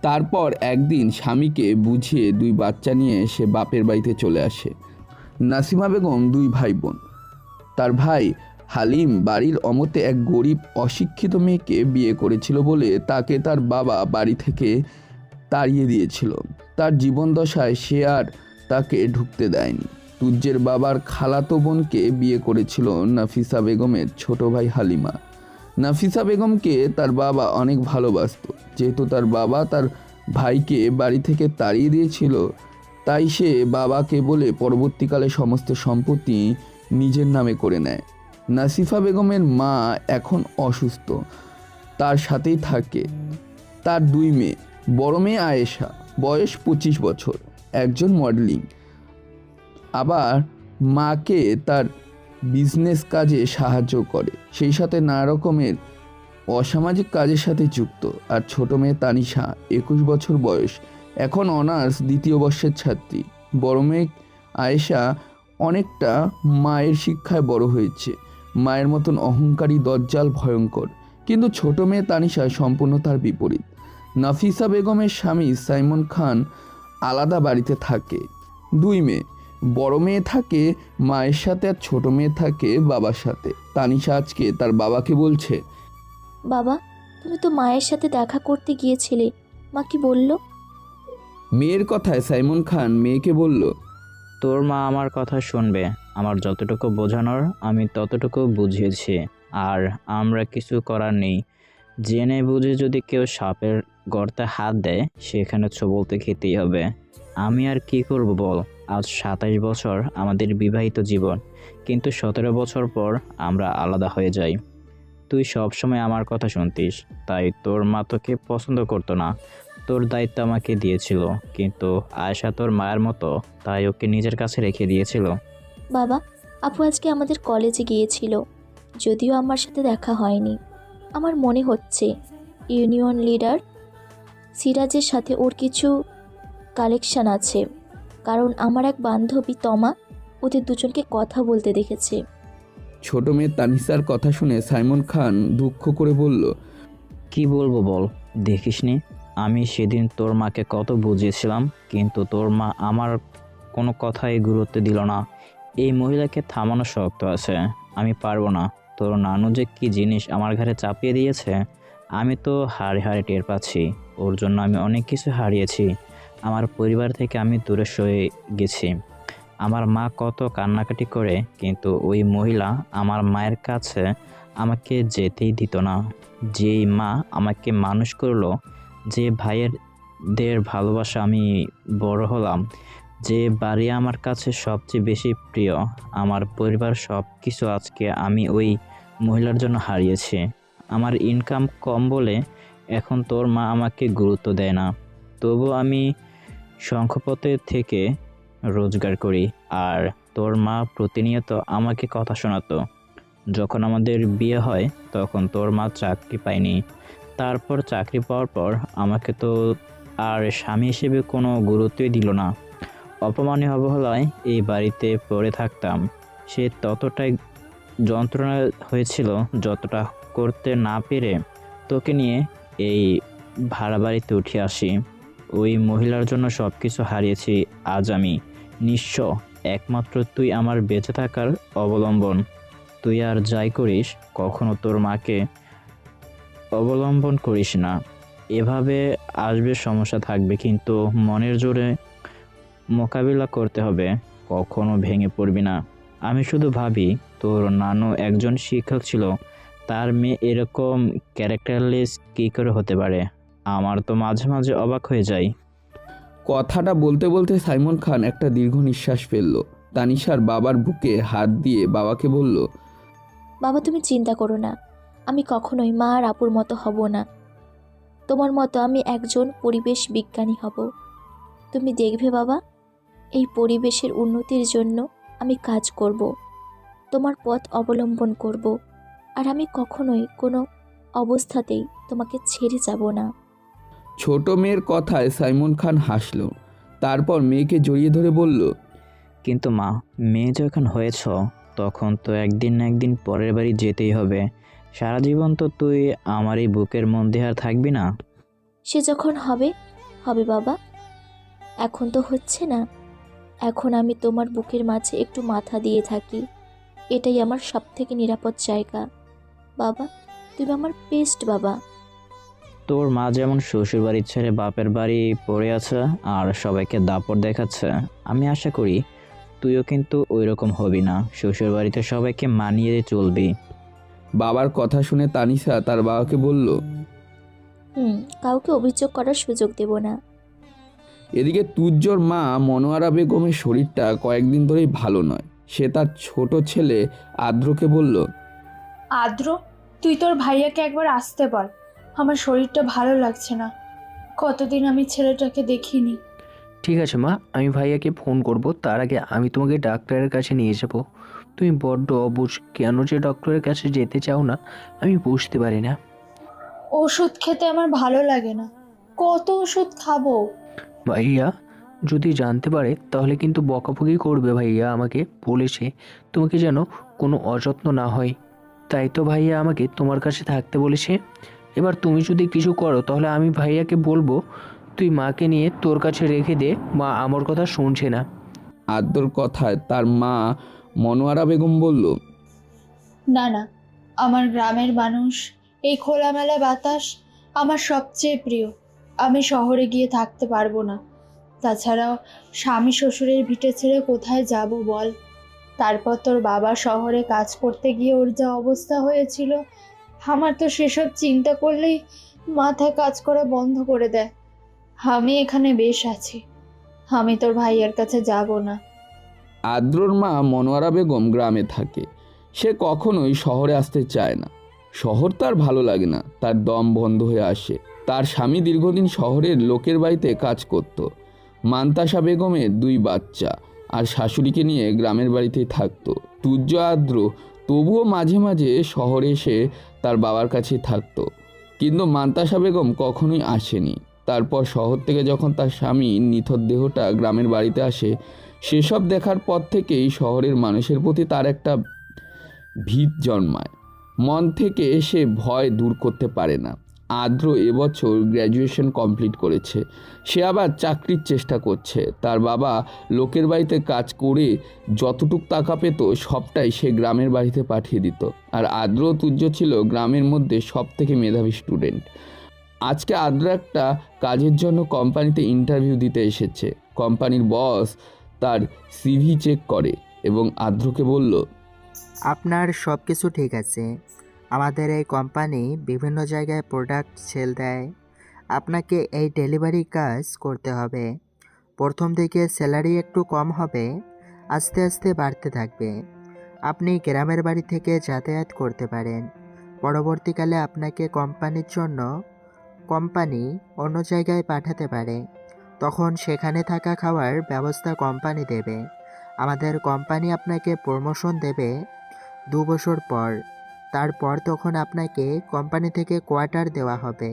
তারপর একদিন স্বামীকে বুঝিয়ে 2 বাচ্চা নিয়ে সে বাপের বাড়িতে চলে আসে। নাসিমা বেগম 2 ভাই বোন। তার ভাই হালিম বাড়ির অমতে এক গরিব অশিক্ষিত মেয়েকে বিয়ে করেছিল বলে তাকে তার বাবা বাড়ি থেকে তাড়িয়ে দিয়েছিল। তার জীবনদশায় সে আর তাকে ঢুকতে দেয়নি। তুর্যের বাবার খালাতো বোনকে বিয়ে করেছিল নাফিসা বেগমের ছোট ভাই হালিমা। নাফিসা বেগমকে তার বাবা অনেক ভালোবাসতো। যেহেতু তার বাবা তার ভাইকে বাড়ি থেকে তাড়িয়ে দিয়েছিল, তাই সে বাবাকে বলে পরবর্তীকালে সমস্ত সম্পত্তি নিজের নামে করে নেয়। নাসিফা বেগমের মা এখন অসুস্থ, তার সাথেই থাকে তার 2 মেয়ে। বড় মেয়ে আয়েশা, বয়স 25 বছর, একজন মডেলিং। আবার মাকে তার বিজনেস কাজে সাহায্য করে, সেই সাথে নানা রকমের অসামাজিক কাজের সাথে যুক্ত। আর ছোট মেয়ে তানিশা 21 বছর বয়স, এখন অনার্স 2য় বর্ষের ছাত্রী। বড় মেয়ে আয়েশা অনেকটা মায়ের শিক্ষায় বড় হয়েছে, মায়ের মতন অহংকারী, দজ্জাল, ভয়ঙ্কর। কিন্তু ছোট মেয়ে তানিশা সম্পূর্ণ তার বিপরীত। নাফিসা বেগমের স্বামী সাইমন খান আলাদা বাড়িতে থাকে। 2 মেয়ে, বড় মেয়ে থাকে মায়ের সাথে আর ছোট মেয়ে থাকে বাবার সাথে। তানিশা আজকে তার বাবাকে বলছে, বাবা, তুমি তো মায়ের সাথে দেখা করতে গিয়েছিলে, মা কি বলল? মেয়ের কথায় সাইমন খান মেয়েকে বলল, তোর মা আমার কথা শুনবে। আমার যতটুকু বোঝানোর আমি ততটুকু বুঝিয়েছি, আর আমরা কিছু করার নেই। জেনে বুঝে যদি কেউ সাপের গর্তে হাত দেয়, সেখানে ছোবলতে খেতেই হবে। আমি আর কি করব বল? আজ 27 বছর আমাদের বিবাহিত জীবন, কিন্তু 17 বছর পর আমরা আলাদা হয়ে যাই। তুই সবসময় আমার কথা শুনতিস, তাই তোর মা তোকে পছন্দ করতো না। তোর দায়িত্ব আমাকে দিয়েছিল, কিন্তু আয়েশা তোর মায়ের মতো, তাই ওকে নিজের কাছে রেখে দিয়েছিল। বাবা, আপু আজকে আমাদের কলেজে গিয়েছিল, যদিও আমার সাথে দেখা হয়নি। আমার মনে হচ্ছে ইউনিয়ন লিডার সিরাজের সাথে ওর কিছু কালেকশন আছে, কারণ আমার এক বান্ধবী তমা ওদের দুজনকে কথা বলতে দেখেছে। ছোট মেয়ে তানিশার কথা শুনে সাইমন খান দুঃখ করে বলল, কি বলবো বল? দেখিসনি আমি সেদিন তোর মাকে কত বুঝিয়েছিলাম, কিন্তু তোর মা আমার কোনো কথাই গুরুত্ব দিল না। এই মহিলাকে থামানো শক্ত আছে, আমি পারবো না। তোর নানু যে কী জিনিস আমার ঘরে চাপিয়ে দিয়েছে, আমি তো হাড়ে হাড়ে টের পাচ্ছি। ওর জন্য আমি অনেক কিছু হারিয়েছি। আমার পরিবার থেকে আমি দূরে সরে গেছি। আমার মা কত কান্নাকাটি করে, কিন্তু ওই মহিলা আমার মায়ের কাছে আমাকে যেতেই দিত না। যেই মা আমাকে মানুষ করলো, যে ভাইয়েরদের ভালোবাসা আমি বড় হলাম, যে বাড়ি আমার কাছে সবচেয়ে বেশি প্রিয়, আমার পরিবার, সব কিছু আজকে আমি ওই মহিলার জন্য হারিয়েছি। আমার ইনকাম কম বলে এখন তোর মা আমাকে গুরুত্ব দেয় না। তবু আমি শঙ্খপথে থেকে রোজগার করি, আর তোর মা প্রতিনিয়ত আমাকে কথা শোনাতো। যখন আমাদের বিয়ে হয় তখন তোর মা চাকরি পায়নি। তারপর চাকরি পাওয়ার পর আমাকে তো আর স্বামী হিসেবে কোনো গুরুত্বই দিল না। অপমানে অবহেলায় এই বাড়িতে পড়ে থাকতাম। সে ততটাই যন্ত্রণা হয়েছিল, যতটা করতে না পেরে তোকে নিয়ে এই ভাড়া বাড়িতে উঠে আসি। ওই মহিলার জন্য সব কিছু হারিয়েছি। আজ আমি নিঃস্ব, একমাত্র তুই আমার বেঁচে থাকার অবলম্বন। তুই আর যাই করিস, কখনো তোর মাকে অবলম্বন করিস না। এভাবে আসবে, সমস্যা থাকবে, কিন্তু মনের জোরে মোকাবিলা করতে হবে। কখনো ভেঙে পড়বি না। আমি শুধু ভাবি, তোর নানু একজন শিক্ষক ছিল, তার মেয়ে এরকম ক্যারেক্টারলেস কী করে হতে পারে? আমার তো মাঝে মাঝে অবাক হয়ে যায়। কথাটা বলতে বলতে সাইমন খান একটা দীর্ঘ নিঃশ্বাস ফেলল। তানিশার বাবার বুকে হাত দিয়ে বাবাকে বলল, বাবা, তুমি চিন্তা করো না, আমি কখনোই মা আর আপুর মতো হব না। তোমার মতো আমি একজন পরিবেশ বিজ্ঞানী হব। তুমি দেখবে বাবা, এই পরিবেশের উন্নতির জন্য আমি কাজ করব, তোমার পথ অবলম্বন করব, আর আমি কখনোই কোনো অবস্থাতেই তোমাকে ছেড়ে যাব না। ছোট মেয়ের কথায় সাইমন খান হাসল, তারপর মেয়েকে জড়িয়ে ধরে বলল, কিন্তু মা, মেয়ে যখন হয়েছ, তখন তো একদিন না একদিন পরের বাড়ি যেতেই হবে। সারা জীবন তো তুই আমার এই বুকের মধ্যে আর থাকবি না। সে যখন হবে হবে বাবা, এখন তো হচ্ছে না। এখন আমি তোমার বুকের মাঝে একটু মাথা দিয়ে থাকি, এটাই আমার সবথেকে নিরাপদ জায়গা। বাবা, তুমি আমার বেস্ট বাবা। তোর মা যেমন শ্বশুর বাড়ি ছেড়ে বাপের বাড়ি পড়ে আছে আর সবাইকে দাপট দেখাচ্ছে, আমি আশা করি তুইও কিন্তু ওই রকম হবি না। শ্বশুর বাড়িতে সবাইকে মানিয়ে চলবি। বাবার কথা শুনে তানিশা তার বাবাকে বলল, কাউকে অভিযোগ করার সুযোগ দেব না। এদিকে তুজ্জোর মা মনোয়ারা বেগমের শরীরটা কয়েকদিন ধরেই ভালো নয়। সে তার ছোট ছেলে আদ্রকে বলল, আদ্র, তুই তোর ভাইয়াকে একবার আসতে বল, আমার শরীরটা ভালো লাগছে না। কতদিন আমি ছেলেটাকে দেখিনি। ঠিক আছে মা, আমি ভাইয়াকে ফোন করব। তার আগে আমি তোমাকে ডাক্তারের কাছে নিয়ে যাব। তুমি বড্ড অবুঝ, কেন যে ডক্টরের কাছে যেতে চাও না আমি বুঝতে পারি না। ওষুধ খেতে আমার ভালো লাগে না, কত ওষুধ খাবো? ভাইয়া যদি জানতে পারে তাহলে কিন্তু বকাবকি করবে। ভাইয়া আমাকে বলেছে তোমাকে যেন কোনো অযত্ন না হয়, তাই তো ভাইয়া আমাকে তোমার কাছে থাকতে বলেছে। এবার তুমি যদি কিছু করো তাহলে আমি ভাইয়াকে বলবো তুই মাকে নিয়ে তোর কাছে রেখে দে, মা আমার কথা শুনছে না। আদ্রর কথায় তার মা মনোয়ারা বেগম বলল, না না, আমার গ্রামের মানুষ, এই খোলামেলা বাতাস আমার সবচেয়ে প্রিয়। আমি শহরে গিয়ে থাকতে পারবো না। তাছাড়াও স্বামী শ্বশুরের ভিটে ছেড়ে কোথায় যাব বল? তারপর তোর বাবা শহরে কাজ করতে গিয়ে ওর যা অবস্থা হয়েছিল, আমার তো সেসব চিন্তা করলেই মাথা কাজ করা বন্ধ করে দেয়। আমি এখানে বেশ আছি, আমি তোর ভাইয়ের কাছে যাব না। আদ্রর মা মনোয়ারা বেগম গ্রামে থাকে। সে কখনোই শহরে আসতে চায় না। শহর তার ভালো লাগে না, তার দম বন্ধ হয়ে আসে। তার স্বামী দীর্ঘদিন শহরের লোকের বাড়িতে কাজ করত। মান্তাসা বেগমের 2 বাচ্চা আর শাশুড়িকে নিয়ে গ্রামের বাড়িতেই থাকতো। তুর্য আদ্র তবুও মাঝে মাঝে শহরে এসে তার বাবার কাছেই থাকতো, কিন্তু মান্তাসা বেগম কখনোই আসেনি। তারপর শহর থেকে যখন তার স্বামী নিথর দেহটা গ্রামের বাড়িতে আসে, সেসব দেখার পর থেকেই শহরের মানুষের প্রতি তার একটা ভীত জন্মায়। মন থেকে সে ভয় দূর করতে পারে না। আদ্র এবছর গ্র্যাজুয়েশন কমপ্লিট করেছে। সে আবার চাকরির চেষ্টা করছে। তার বাবা লোকের বাড়িতে কাজ করে যতটুক টাকা পেত সবটাই সে গ্রামের বাড়িতে পাঠিয়ে দিত। আর আদ্র ও তুর্য ছিল গ্রামের মধ্যে সব থেকে মেধাবী স্টুডেন্ট। আজকে আদ্র একটা কাজের জন্য কোম্পানিতে ইন্টারভিউ দিতে এসেছে। কোম্পানির বস তার সিভি চেক করে এবং আদ্রকে বলল, আপনার সব কিছু ঠিক আছে। আমাদের এই কোম্পানি বিভিন্ন জায়গায় প্রোডাক্ট সেল দেয়। আপনাকে এই ডেলিভারি কাজ করতে হবে। প্রথম দিকে স্যালারি একটু কম হবে, আস্তে আস্তে বাড়তে থাকবে। আপনি গ্রামের বাড়ি থেকে যাতায়াত করতে পারেন। পরবর্তীকালে আপনাকে কোম্পানির জন্য কোম্পানি অন্য জায়গায় পাঠাতে পারে, তখন সেখানে থাকা খাওয়ার ব্যবস্থা কোম্পানি দেবে। আমাদের কোম্পানি আপনাকে প্রমোশন দেবে 2 বছর পর। তারপর তখন আপনাকে কোম্পানি থেকে কোয়ার্টার দেওয়া হবে।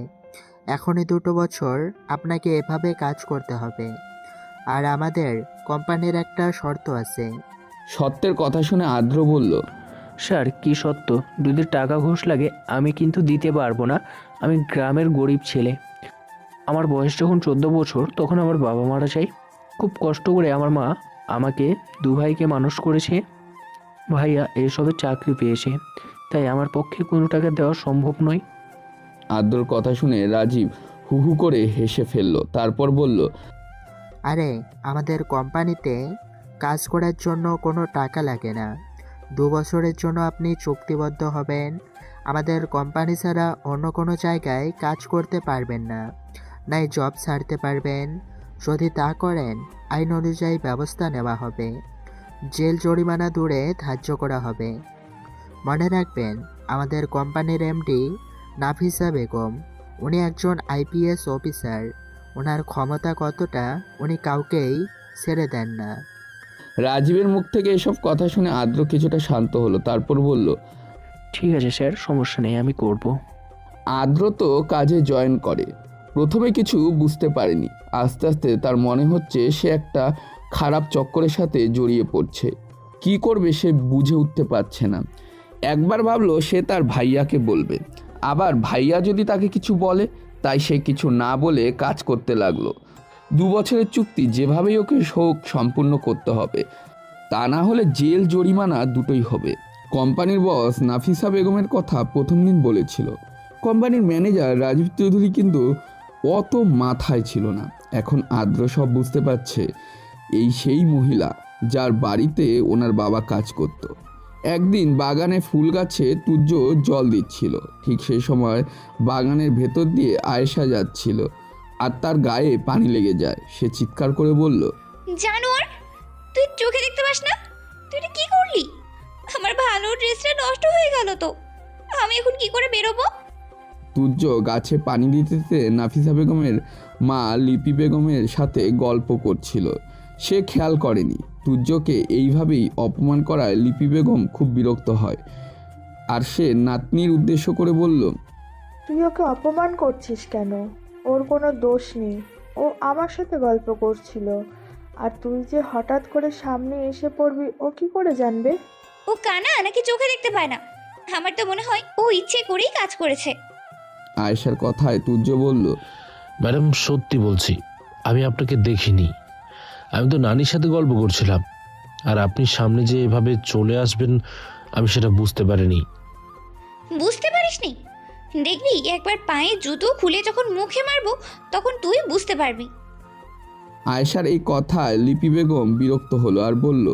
এখনই 2 বছর আপনাকে এভাবে কাজ করতে হবে। আর আমাদের কোম্পানির একটা শর্ত আছে। সত্যের কথা শুনে আদ্র বলল, স্যার কি সত্য? যদি টাকা ঘুষ লাগে আমি কিন্তু দিতে পারবো না। আমি গ্রামের গরিব ছেলে। আমার বয়স যখন 14 বছর তখন আমার বাবা মারা যায়। খুব কষ্ট করে আমার মা আমাকে 2 ভাইকে মানুষ করেছে। ভাইয়া এসবে চাকরি পেয়েছে, তাই আমার পক্ষে কোনো টাকা দেওয়া সম্ভব নয়। আদ্রর কথা শুনে রাজীব হু হু করে হেসে ফেলল। তারপর বলল, আরে আমাদের কোম্পানিতে কাজ করার জন্য কোনো টাকা লাগে না। 2 বছরের জন্য আপনি চুক্তিবদ্ধ হবেন। আমাদের কোম্পানি ছাড়া অন্য কোনো জায়গায় কাজ করতে পারবেন না, নাই জব ছাড়তে পারবেন। যদি তা করেন আইন অনুযায়ী ব্যবস্থা নেওয়া হবে, জেল জরিমানা দূরে ধার্য করা হবে। মনে রাখবেন, আমাদের কোম্পানির এমডি নাফিসা বেগম, উনি একজন আইপিএস অফিসার। ওনার ক্ষমতা কতটা উনি কাউকেই ছেড়ে দেন না। রাজীবের মুখ থেকে এসব কথা শুনে আদ্র কিছুটা শান্ত হলো। তারপর বলল, ঠিক আছে স্যার, সমস্যা নেই, আমি করব। আদ্র তো কাজে জয়েন করে। প্রথমে কিছু বুঝতে পারেনি। আস্তে আস্তে তার মনে হচ্ছে সে একটা খারাপ চক্করের সাথে জড়িয়ে পড়ছে। কি করবে সে বুঝে উঠতে পারছে না। একবার ভাবলো সে তার ভাইয়াকে বলবে, আবার ভাইয়া যদি তাকে কিছু বলে, তাই সে কিছু না বলে কাজ করতে লাগলো। 2 বছরের চুক্তি যেভাবেই ওকে হোক সম্পূর্ণ করতে হবে, তা না হলে জেল জরিমানা দুটোই হবে। কোম্পানির বস নাফিসা বেগমের কথা প্রথম দিন বলেছিল। কোম্পানির ম্যানেজার রাজীব চৌধুরী কিন্তু অত মাথায় ছিল না। এখন আদ্র সব বুঝতে পারছে। এই সেই মহিলা যার বাড়িতে ওনার বাবা কাজ করত। একদিন বাগানে ফুল গাছে তুর্য জল দিচ্ছিল। ঠিক সেই সময় বাগানের ভেতর দিয়ে আয়েশা যাচ্ছিল আর তার গায়ে পানি লেগে যায়। সে চিৎকার করে বলল, জানোয়ার, তুই চোখে দেখতে পাস না? তুই এটা কি করলি? আমার ভালো ড্রেসটা নষ্ট হয়ে গেল তো। আমি এখন কি করে বেরোবো? তুর্য গাছে পানি দিতে দিতে নাফিসা বেগমের মা লিপি বেগমের সাথে গল্প করছিল। সে খেয়াল করেনি তুর্যকে এইভাবেই অপমান করায় লিপি বেগম খুব বিরক্ত হয়, আর সে নাতনির উদ্দেশ্য করে বলল, তুই ওকে অপমান করছিস কেন? ওর কোনো দোষ নেই, ও আমার সাথে গল্প করছিল। আর তুই যে হঠাৎ করে সামনে এসে পড়বি ও কি করে জানবে? ও কানা নাকি চোখে দেখতে পায় না? আমার তো মনে হয় ও ইচ্ছে করেই কাজ করেছে। আয়েশার কথায় তুর্য বলল, ম্যাডাম সত্যি বলছি, আমি আপনাকে দেখিনি। আমি তো নানির সাথে গল্প করছিলাম, আর আপনি সামনে যে এভাবে চলে আসবেন আমি সেটা বুঝতে পারিনি। বুঝতে পারিসনি? দেখবি একবার পায়ে জুতো খুলে যখন মুখে মারবো তখন তুই বুঝতে পারবি। আয়েশার এই কথায় লিপি বেগম বিরক্ত হলো আর বলল,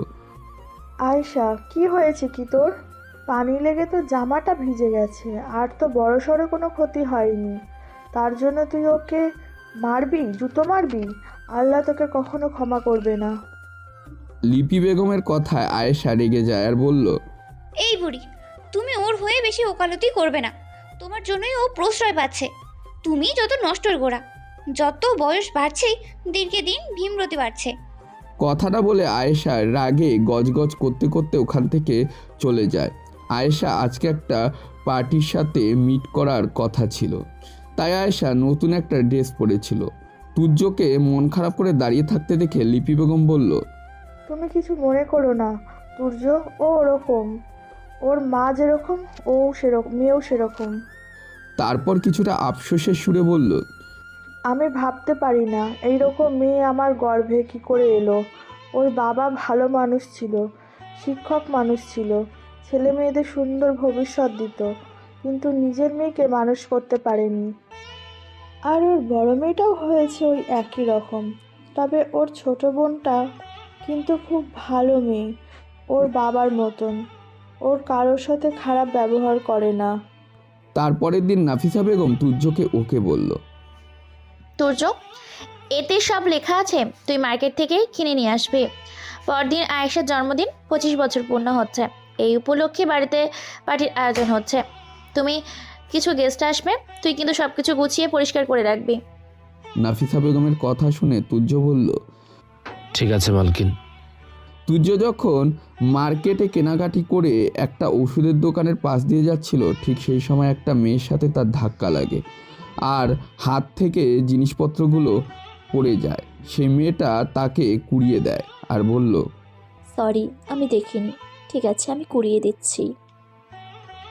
আয়শা, কি হয়েছে কি তোর? পানি লেগে তো জামাটা ভিজে গেছে, আর তো বড়সড় কোনো ক্ষতি হয়নি। তার জন্য তুই ওকে মারবি, জুতো মারবি? আল্লাহ তোকে কখনো ক্ষমা করবে না। লিপি বেগমের কথায় আয়েশা রেগে যায় আর বলল, এই বুড়ি, তুমি ওর হয়ে বেশি ওকালতি করবে না। তোমার জন্যই ও প্রশ্রয় পাচ্ছে। তুমি যত নষ্টর গোড়া। যত বয়স বাড়ছে দিনকে দিন ভীমরতি বাড়ছে। কথাটা বলে আয়েশা রাগে গজগজ করতে করতে ওখান থেকে চলে যায়। আয়েশা আজকে একটা পার্টির সাথে মিট করার কথা ছিল, তাই আয়েশা নতুন একটা ড্রেস পরেছিল। তুর্যকে মন খারাপ করে দাঁড়িয়ে থাকতে দেখে লিপি বেগম বলল, তুমি কিছু মনে করো না তুর্য, ও ওরকম। ওর মা যেরকম ও সেরকম, মেয়েও সেরকম। তারপর কিছুটা আফসোসের সুরে বলল, আমি ভাবতে পারি না এইরকম মেয়ে আমার গর্ভে কি করে এলো। ওর বাবা ভালো মানুষ ছিল, শিক্ষক মানুষ ছিল, ছেলে মেয়েদের সুন্দর ভবিষ্যৎ দিত, কিন্তু নিজের মেয়েকে মানুষ করতে পারেনি। আর ওর বড় মেয়েটাও হয়েছে ওই একই রকম। তবে ওর ছোট বোনটা কিন্তু খুব ভালো মেয়ে, ওর বাবার মতন। ওর কারোর সাথে খারাপ ব্যবহার করে না। তারপরের দিন নাফিসা বেগম তুর্যকে ওকে বলল, তুর্য, এতে সব লেখা আছে, তুই মার্কেট থেকে কিনে নিয়ে আসবি। পরদিন আয়েশার জন্মদিন, 25 বছর পূর্ণ হচ্ছে। এই উপলক্ষে বাড়িতে পার্টির আয়োজন হচ্ছে। তুমি কিছু গেস্ট আসবে, তুই কিন্তু সব কিছু গুছিয়ে পরিষ্কার করে রাখবি। নাফিসা বেগমের কথা শুনে তুর্য বলল, ঠিক আছে মালকিন। তুর্য যখন মার্কেটে কেনাকাটি করে একটা ওষুধের দোকানের পাশ দিয়ে যাচ্ছিল, ঠিক সেই সময় একটা মেয়ের সাথে তার ধাক্কা লাগে আর হাত থেকে জিনিসপত্রগুলো পড়ে যায়। সেই মেয়েটা তাকে কুড়িয়ে দেয় আর বলল, সরি, আমি দেখিনি। ঠিক আছে, আমি কুড়িয়ে দিচ্ছি।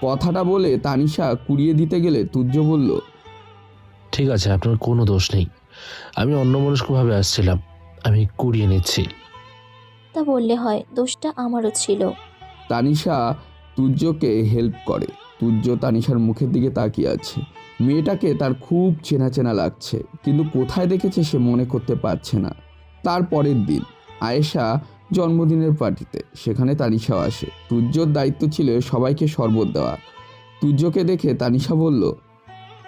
কথাটা বলে তানিশা কুড়িয়ে দিতে গেলে তুর্য বলল, ঠিক আছে, আপনার কোনো দোষ নেই। আমি অন্যমনস্কভাবে আসছিলাম, আমি কুড়িয়ে নিচ্ছি। তা বললে হয়, দোষটা আমারও ছিল। তানিশা তুর্যকে হেল্প করে। তুর্য তানিশার মুখের দিকে তাকিয়ে আছে। মেয়েটাকে তার খুব চেনা চেনা লাগছে, কিন্তু কোথায় দেখেছে সে মনে করতে পারছে না। তারপরের দিন আয়েশা জন্মদিনের পার্টিতে, সেখানে তানিশাও আসে। তুর্যর দায়িত্ব ছিল সবাইকে শরবত দেওয়া। তুর্যকে দেখে তানিশা বলল,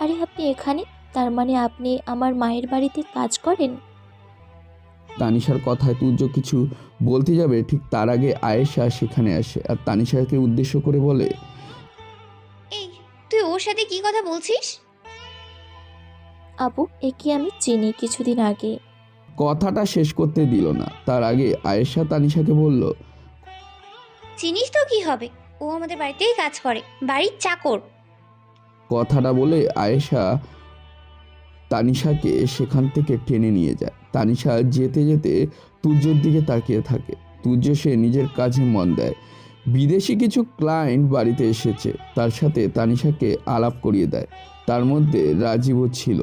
আরে আপনি এখানে? তার মানে আপনি আমার মায়ের বাড়িতে কাজ করেন? তানিশার কথায় তুর্য কিছু বলতে যাবে, ঠিক তার আগে আয়েশা সেখানে আসে আর তানিশাকে উদ্দেশ্য করে বলে, এই, তুই ওর সাথে কি কথা বলছিস? আপু, একে আমি চিনি, কিছুদিন আগে। কথাটা শেষ করতে দিল না, তার আগে আয়েশা তানিশাকে বলল, চিনিস তো কি হবে, ও আমাদের বাড়িতেই কাজ করে, বাড়ির চাকর। কথাটা বলে আয়েশা তানিশাকে সেখান থেকে টেনে নিয়ে যায়। তানিশা যেতে যেতে তুর্যর দিকে তাকিয়ে থাকে। তুর্য সে নিজের কাজে মন দেয়। বিদেশি কিছু ক্লায়েন্ট বাড়িতে এসেছে, তার সাথে তানিশাকে আলাপ করিয়ে দেয়। তার মধ্যে রাজীবও ছিল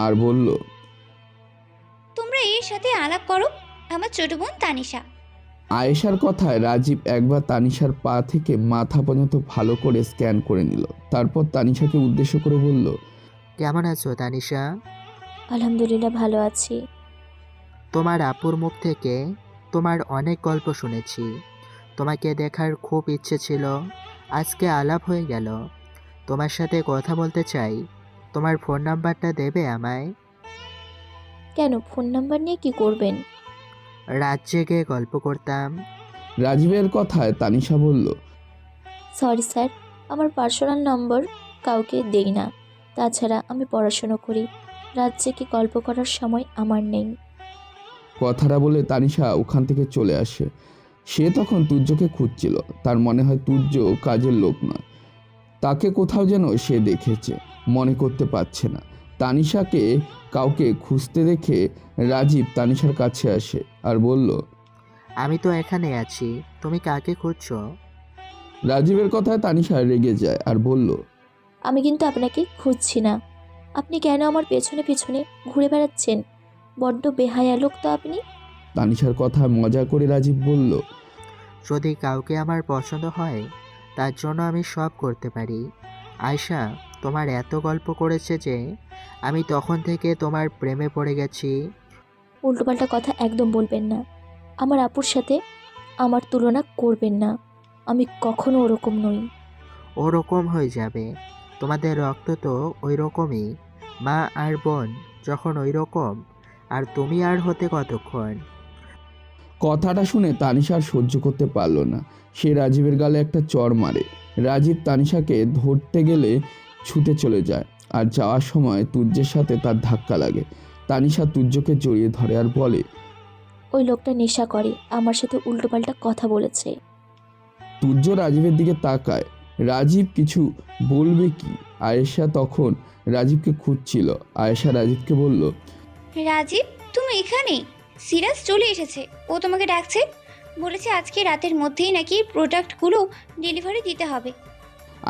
আর বলল, তোমরা এর সাথে আলাপ করো, আমার ছোট বোন তানিশা। আয়েশার কথায় রাজীব একবার তানিশার পা থেকে মাথা পর্যন্ত ভালো করে স্ক্যান করে নিল। তারপর তানিশাকে উদ্দেশ্য করে বলল, কেমন আছো তানিশা? আলহামদুলিল্লাহ, ভালো আছি। তোমার আপুর মুখ থেকে তোমার অনেক গল্প শুনেছি। তোমাকে দেখার খুব ইচ্ছে ছিল, আজকে আলাপ হয়ে গেল। তোমার সাথে কথা বলতে চাই। তোমার ফোন নাম্বারটা দেবে আমায়? কেন, ফোন নাম্বার নিয়ে কি করবেন? রাত জেগে গল্প করতাম। রাজীবের কথায় তানিশা বলল, সরি স্যার, আমার পার্সোনাল নম্বর কাউকে দেই না। তাছাড়া আমি পড়াশুনো করি, রাত জেগে গল্প করার সময় আমার নেই। কথাটা বলে তানিশা ওখান থেকে চলে আসে। সে তখন তুর্যকে খুঁজছিল। তার মনে হয় তুর্য কাজের লোক নয়, তাকে কোথাও যেন সে দেখেছে, মনে করতে পারছে না। তানিশাকে কাউকে খুঁজতে দেখে রাজীব তানিশার কাছে আসে আর বলল, আমি তো এখানে আছি, তুমি কাকে খুঁজছো? রাজীবের কথায় তানিশা রেগে যায় আর বলল, আমি কিন্তু আপনাকে খুঁজছি না। আপনি কেন আমার পেছনে পেছনে ঘুরে বেড়াচ্ছেন? বড্ড বেহায়া লোক তো আপনি। তানিশার কথা মজা করে রাজীব বলল, যদি কাউকে আমার পছন্দ হয় তার জন্য আমি সব করতে পারি। আয়শা তোমার এত গল্প করেছে যে আমি তখন থেকে তোমার প্রেমে পড়ে গেছি। উল্টোপাল্টা কথা একদম বলবেন না। আমার আপুর সাথে আমার তুলনা করবেন না। আমি কখনো ওরকম নই। ওরকম হয়ে যাবে, তোমাদের রক্ত তো ওই রকমই। মা আর বোন যখন ওই রকম, আর তুমি আর হতে কতক্ষণ? কথাটা শুনে তানিশা আর সহ্য করতে পারল না। সে রাজীবের গালে একটা চড় মারে। রাজীব তানিশাকে ধরতে গেলে ছুটে চলে যায়, আর যাওয়ার সময় তুর্যের সাথে তার ধাক্কা লাগে। তানিশা তুর্যকে জড়িয়ে ধরে আর বলে, ওই লোকটা নেশা করে, আমার সাথে উল্টোপাল্টা কথা বলেছে। তুর্য রাজীবের দিকে তাকায়। রাজীব কিছু বলবে কি? আয়েশা তখন রাজীবকে খুঁজছিল। আয়েশা রাজীবকে বলল, রাজীব, তুমি এখানে? সিরাজ চলে এসেছে, ও তোমাকে ডাকছে। বলেছে আজকে রাতের মধ্যেই নাকি প্রোডাক্টগুলো ডেলিভারি দিতে হবে।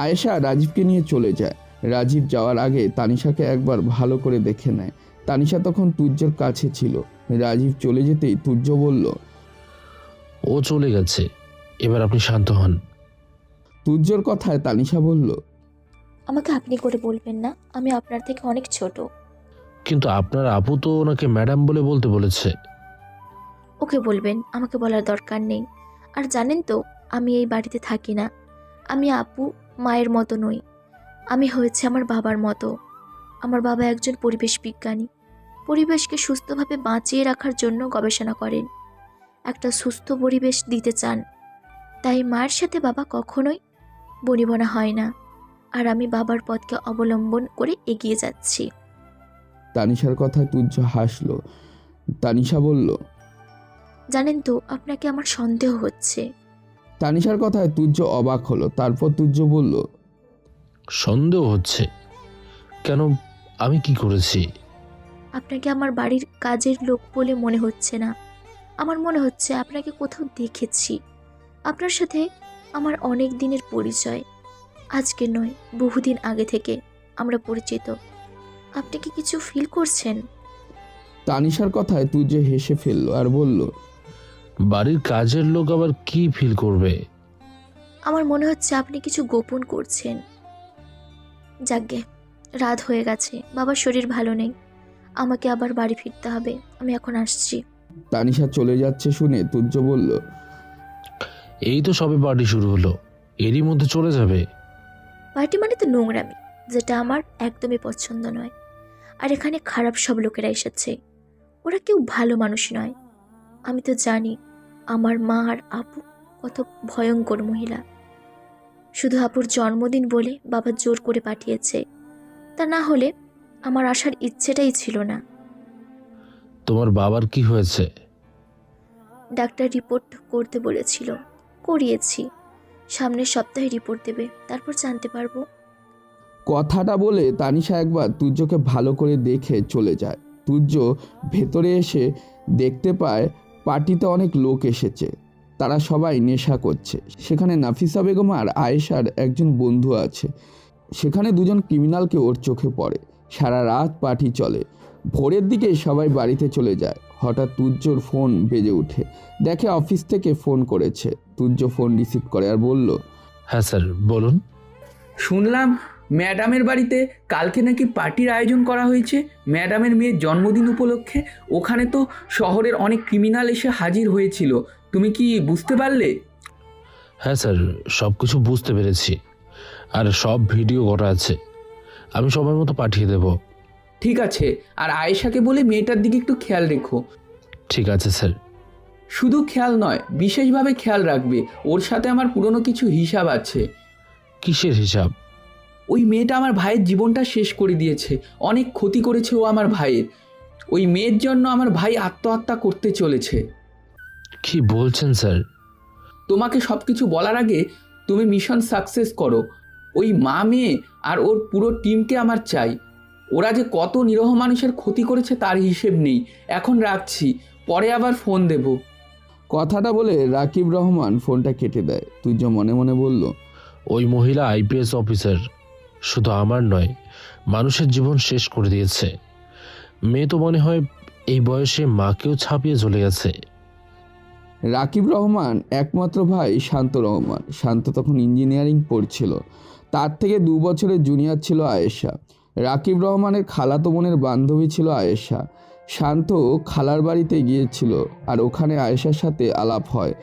আয়েশা রাজীবকে নিয়ে চলে যায়। রাজীব যাওয়ার আগে তানিশাকে একবার ভালো করে দেখে নেয়। তানিশা তখন তুর্যের কাছে ছিল। রাজীব চলে যেতেই তুর্য বলল, ও চলে গেছে, এবার আপনি শান্ত হন। তুর্যর কথায় তানিশা বলল, আমাকে আপনি করে বলবেন না, আমি আপনার থেকে অনেক ছোট। কিন্তু আপনার আপু তো ওনাকে ম্যাডাম বলে বলতে বলেছে। ওকে বলবেন, আমাকে বলার দরকার নেই। আর জানেন তো, আমি এই বাড়িতে থাকি না। আমি আপু মায়ের মতো নই, আমি হয়েছে আমার বাবার মতো। আমার বাবা একজন পরিবেশ বিজ্ঞানী, পরিবেশকে সুস্থভাবে বাঁচিয়ে রাখার জন্য গবেষণা করেন, একটা সুস্থ পরিবেশ দিতে চান। তাই মায়ের সাথে বাবা কখনোই বনিবনা হয় না, আর আমি বাবার পথকে অবলম্বন করে এগিয়ে যাচ্ছি। তানিশার কথায় তুর্য হাসল। তানিশা বলল, জানেন তো, আপনাকে আমার সন্দেহ হচ্ছে। তানিশার কথায় তুর্য অবাক হলো। তারপর তুর্য বলল, সন্দেহ হচ্ছে কেন? আমি কি করেছি? আপনাকে আমার বাড়ির কাজের লোক বলে মনে হচ্ছে না। আমার মনে হচ্ছে আপনাকে কোথাও দেখেছি। আপনার সাথে আমার অনেক দিনের পরিচয়, আজকে নয়, বহুদিন আগে থেকে আমরা পরিচিত। আপনি কি কিছু ফিল করছেন? তানিশার কথায় তুর্য হেসে ফেলল আর বলল, বাড়ির কাজের লোক আবার কি ফিল করবে? আমার মনে হচ্ছে আপনি কিছু গোপন করছেন। যাকগে, রাত হয়ে গেছে, বাবার শরীর ভালো নেই, আমাকে আবার বাড়ি ফিরতে হবে। আমি এখন আসছি। তানিশা চলে যাচ্ছে শুনে তুর্য বলল, এই তো সবে পার্টি শুরু হলো, এরই মধ্যে চলে যাবে? পার্টি মানে তো নোংরামি, যেটা আমার একদমই পছন্দ নয়। আর এখানে খারাপ সব লোকেরা এসেছে, ওরা কেউ ভালো মানুষ নয়। আমি তো জানি আমার মা আর আপু কত ভয়ঙ্কর মহিলা। শুধু আপুর জন্মদিন বলে বাবা জোর করে পাঠিয়েছে, তা না হলে আমার আসার ইচ্ছেটাই ছিল না। তোমার বাবার কি হয়েছে? ডাক্তার রিপোর্ট করতে বলেছিল, করিয়েছি। সামনের সপ্তাহে রিপোর্ট দেবে, তারপর জানতে পারবো। কথাটা বলে তানিশা একবার তুর্যকে ভালো করে দেখে চলে যায়। তুর্য ভেতরে এসে দেখতে পায় পার্টিতে অনেক লোক এসেছে, তারা সবাই নেশা করছে। সেখানে নাফিসা বেগম আর আয়েশার একজন বন্ধু আছে। সেখানে দুজন ক্রিমিনালকে ওর চোখে পড়ে। সারা রাত পার্টি চলে। ভোরের দিকে সবাই বাড়িতে চলে যায়। হঠাৎ তুর্যর ফোন বেজে ওঠে। দেখে অফিস থেকে ফোন করেছে। তুর্য ফোন রিসিভ করে আর বলল, হ্যাঁ স্যার, বলুন। শুনলাম ম্যাডামের বাড়িতে কালকে নাকি পার্টির আয়োজন করা হয়েছে ম্যাডামের মেয়ের জন্মদিন উপলক্ষে। ওখানে তো শহরের অনেক ক্রিমিনাল এসে হাজির হয়েছিল, তুমি কি বুঝতে পারলে? হ্যাঁ স্যার, সব কিছু বুঝতে পেরেছি, আর সব ভিডিও করা আছে। আমি সময় মতো পাঠিয়ে দেব। ঠিক আছে, আর আয়েশাকে বলে মেয়েটার দিকে একটু খেয়াল রেখো। ঠিক আছে স্যার। শুধু খেয়াল নয়, বিশেষভাবে খেয়াল রাখবে, ওর সাথে আমার পুরনো কিছু হিসাব আছে। কিসের হিসাব? ওই মেয়েটা আমার ভাইয়ের জীবনটা শেষ করে দিয়েছে, অনেক ক্ষতি করেছে ও আমার ভাইয়ের। ওই মেয়ের জন্য আমার ভাই আত্মহত্যা করতে চলেছে। কি বলছেন স্যার? তোমাকে সব কিছু বলার আগে তুমি মিশন সাকসেস করো। ওই মা মেয়ে আর ওর পুরো টিমকে আমার চাই। ওরা যে কত নিরহ মানুষের ক্ষতি করেছে তার হিসেব নেই। এখন রাখছি, পরে আবার ফোন দেব। কথাটা বলে রাকিব রহমান ফোনটা কেটে দেয়। তুর্য মনে মনে বলল, ওই মহিলা আইপিএস অফিসার শুধু আমার নয়, মানুষের জীবন শেষ করে দিয়েছে। মেয়ে তো মনে হয় এই বয়সে মাকেও ছাপিয়ে চলে গেছে। রাকিব রহমান একমাত্র ভাই শান্ত রহমান। শান্ত তখন ইঞ্জিনিয়ারিং পড়ছিল। তার থেকে 2 বছরের জুনিয়র ছিল আয়েশা। রাকিব রহমানের খালাতো বোনের বান্ধবী ছিল আয়েশা। শান্ত খালার বাড়িতে গিয়েছিল আর ওখানে আয়েশার সাথে আলাপ হয়।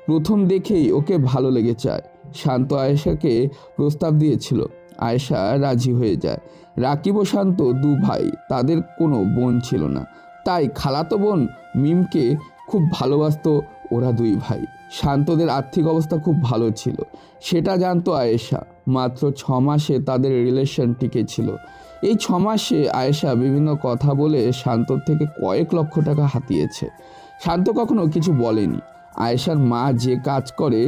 প্রথম দেখেই ওকে ভালো লেগে যায়। শান্ত আয়েশাকে প্রস্তাব দিয়েছিল, আয়েশা রাজি হয়ে যায়। রাকিব ও শান্ত 2 ভাই, তাদের কোনো বোন ছিল না, তাই খালাতো বোন মিমকে খুব ভালোবাসতো ওরা 2 ভাই। শান্তদের আর্থিক অবস্থা খুব ভালো ছিল, সেটা জানতো আয়েশা। মাত্র 6 মাসে তাদের রিলেশন টিকে ছিল। এই 6 মাসে আয়েশা বিভিন্ন কথা বলে শান্তর থেকে কয়েক লক্ষ টাকা হাতিয়েছে। শান্ত কখনো কিছু বলেনি। আয়েশার মা যে কাজ করে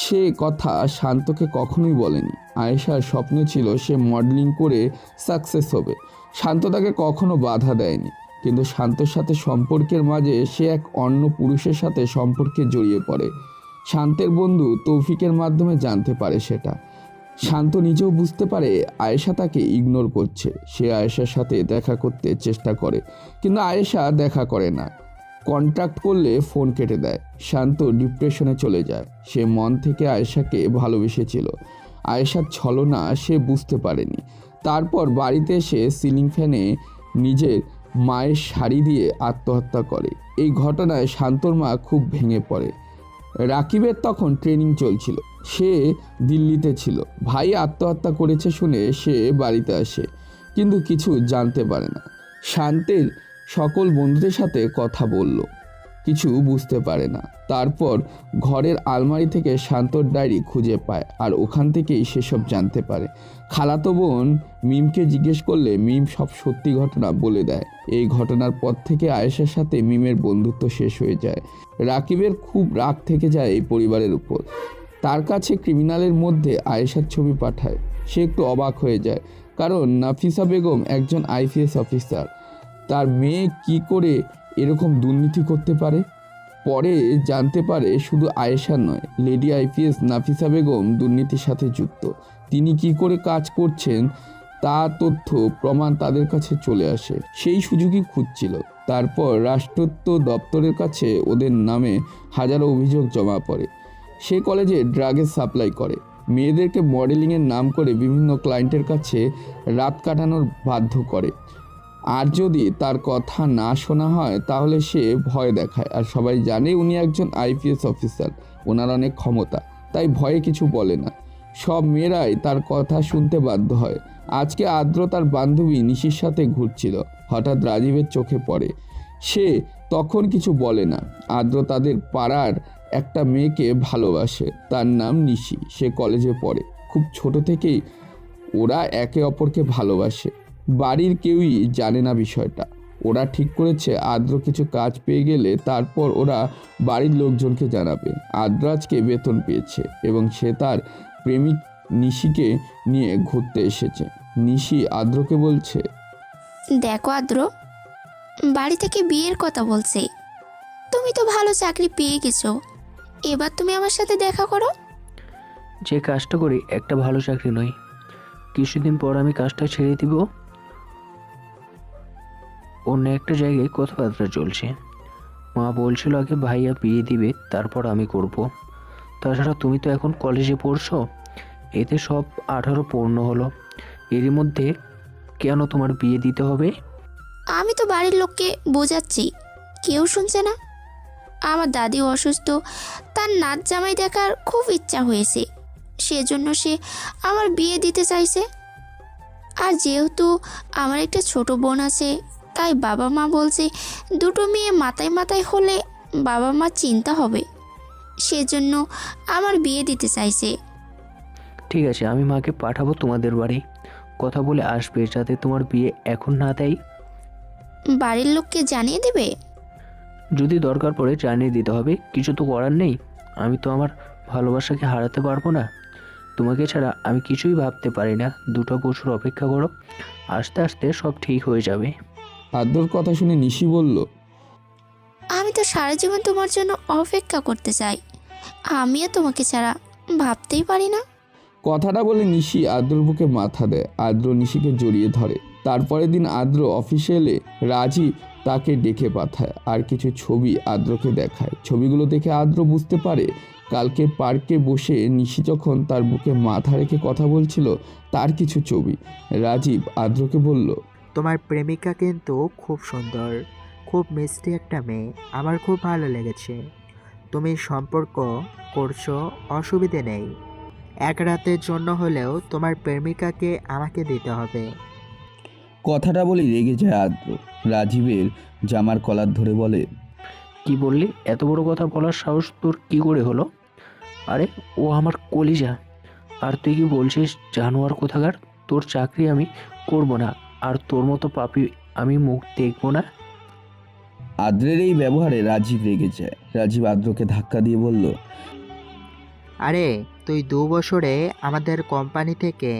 সে কথা শান্তকে কখনোই বলেনি। আয়েশার স্বপ্ন ছিল সে মডেলিং করে সাকসেস হবে। শান্ত তাকে কখনো বাধা দেয়নি, কিন্তু শান্তর সাথে সম্পর্কের মাঝে সে এক অন্য পুরুষের সাথে সম্পর্কে জড়িয়ে পড়ে। শান্তের বন্ধু তৌফিকের মাধ্যমে জানতে পারে সেটা। শান্ত নিজেও বুঝতে পারে আয়েশা তাকে ইগনোর করছে। সে আয়েশার সাথে দেখা করতে চেষ্টা করে, কিন্তু আয়েশা দেখা করে না। কন্ট্যাক্ট করলে ফোন কেটে দেয়। শান্ত ডিপ্রেশনে চলে যায়। সে মন থেকে আয়েশাকে ভালোবেসেছিল। আয়েশার ছলনা সে বুঝতে পারেনি। তারপর বাড়িতে এসে সিলিং ফ্যানে নিজের মায়ের শাড়ি দিয়ে আত্মহত্যা করে। এই ঘটনায় শান্তর মা খুব ভেঙে পড়ে। রাকিবের তখন ট্রেনিং চলছিল, সে দিল্লিতে ছিল। ভাই আত্মহত্যা করেছে শুনে সে বাড়িতে আসে, কিন্তু কিছু জানতে পারে না। শান্তের সকল বন্ধুদের সাথে কথা বলল, কিছু বুঝতে পারে না। তারপর ঘরের আলমারি থেকে শান্তর ডায়েরি খুঁজে পায় আর ওখান থেকেই সেসব জানতে পারে। খালাতো বোন মিমকে জিজ্ঞেস করলে মিম সব সত্যি ঘটনা বলে দেয়। এই ঘটনার পর থেকে আয়েশার সাথে মিমের বন্ধুত্ব শেষ হয়ে যায়। রাকিবের খুব রাগ থেকে যায় এই পরিবারের উপর। তার কাছে ক্রিমিনালের মধ্যে আয়েশার ছবি পাঠায়। সে একটু অবাক হয়ে যায়, কারণ নাফিসা বেগম একজন আইপিএস অফিসার। তার মেয়ে কি করে এরকম দুর্নীতি করতে পারে? পরে জানতে পারে শুধু আয়েশা নয়, লেডি আইপিএস নাফিসা বেগম দুর্নীতির সাথে যুক্ত। তিনি কি করে কাজ করছেন তা তথ্য প্রমাণ তাদের কাছে চলে আসে। সেই সুযোগই খুঁজছিল। তারপর রাষ্ট্রত্ব দপ্তরের কাছে ওদের নামে হাজারো অভিযোগ জমা পড়ে। সে কলেজে ড্রাগের সাপ্লাই করে, মেয়েদেরকে মডেলিংয়ের নাম করে বিভিন্ন ক্লায়েন্টের কাছে রাত কাটানোর বাধ্য করে। আর যদি তার কথা না শোনা হয় তাহলে সে ভয় দেখায়। আর সবাই জানে উনি একজন আইপিএস অফিসার, ওনার অনেক ক্ষমতা, তাই ভয়ে কিছু বলে না। সব মেয়েরাই তার কথা শুনতে বাধ্য হয়। আজকে আদ্র তার বান্ধবী নিশির সাথে ঘুরছিল, হঠাৎ রাজীবের চোখে পড়ে। সে তখন কিছু বলে না। আদ্র তাদের পাড়ার একটা মেয়েকে ভালোবাসে, তার নাম নিশি। সে কলেজে পড়ে। খুব ছোট থেকেই ওরা একে অপরকে ভালোবাসে। বাড়ির কেউই জানে না বিষয়টা। ওরা ঠিক করেছে আদ্র কিছু কাজ পেয়ে গেলে তারপর ওরা বাড়ির লোকজনকে জানাবে। আদ্র আজকে বেতন পেয়েছে এবং সে তার প্রেমিক নিশিকে নিয়ে ঘুরতে এসেছে। নিশি আদ্রকে বলছে, দেখো আদ্র, বাড়ি থেকে বিয়ের কথা বলছে। তুমি তো ভালো চাকরি পেয়ে গেছো, এবার তুমি আমার সাথে দেখা করো। যে কাজটা করি একটা ভালো চাকরি নয়, কিছুদিন পর আমি কাজটা ছেড়ে দিব। অন্য একটা জায়গায় কথাবার্তা চলছে। মা বলছিল আগে ভাইয়া বিয়ে দিবে, তারপর আমি করব। তাছাড়া তুমি তো এখন কলেজে পড়ছো, এতে সব 18 পূর্ণ হলো। এরই মধ্যে কেন তোমার বিয়ে দিতে হবে? আমি তো বাড়ির লোককে বোঝাচ্ছি, কেউ শুনছে না। আমার দাদি অসুস্থ, তার নাচ জামাই দেখার খুব ইচ্ছা হয়েছে, সেজন্য সে আমার বিয়ে দিতে চাইছে। আর যেহেতু আমার একটা ছোট বোন আছে, তাই বাবা মা বলছে 2টো মেয়ে মাথায় মাথায় হলে বাবা মা চিন্তা হবে, সেজন্য আমার বিয়ে দিতে চাইছে। ঠিক আছে, আমি মাকে পাঠাবো তোমাদের বাড়ি। কথা বলে আসবে যাতে তোমার বিয়ে এখন না দেয়। বাড়ির লোককে জানিয়ে দেবে? যদি দরকার পড়ে জানিয়ে দিতে হবে, কিছু তো করার নেই। আমি তো আমার ভালোবাসাকে হারাতে পারবো না। তোমাকে ছাড়া আমি কিছুই ভাবতে পারি না। 2 বছর অপেক্ষা করো, আস্তে আস্তে সব ঠিক হয়ে যাবে। আদ্রর কথা শুনে নিশি বলল, আমি তো সারা জীবন তোমার জন্য অপেক্ষা করতে চাই। আমিও তোমাকে ছাড়া ভাবতেই পারি না। কথাটা বলে নিশি আদ্রর বুকে মাথা দেয়। আদ্র নিশিকে জড়িয়ে ধরে। তারপরের দিন আদ্র অফিসে এলে রাজীব তাকে ডেকে পাঠায় আর কিছু ছবি আদ্রকে দেখায়। ছবিগুলো দেখে আদ্র বুঝতে পারে কালকে পার্কে বসে নিশি যখন তার বুকে মাথা রেখে কথা বলছিল তার কিছু ছবি। রাজীব আদ্রকে বলল, তোমার প্রেমিকা কিন্তু খুব সুন্দর, খুব মিষ্টি একটা মেয়ে। আমার খুব ভালো লেগেছে। তুমি সম্পর্ক করছো, অসুবিধে নেই। এক রাতের জন্য হলেও তোমার প্রেমিকাকে আমাকে দিতে হবে। কথাটা বলে রেগে যায় আদ্র। রাজীবের জামার কলার ধরে বলে, কি বললি? এত বড় কথা বলার সাহস তোর কি করে হলো? আরে ও আমার কলিজা, আর তুই কি বলছিস জানোয়ার কোথাকার? তোর চাকরি আমি করব না, আর তোর মতো পাপী আমি মুখ দেখবো না। আদ্রের এই ব্যবহারে রাজীব রেগে যায়। রাজীব আদ্রকে ধাক্কা দিয়ে বলল, আরে তুই 2 বছরে আমাদের কোম্পানি থেকে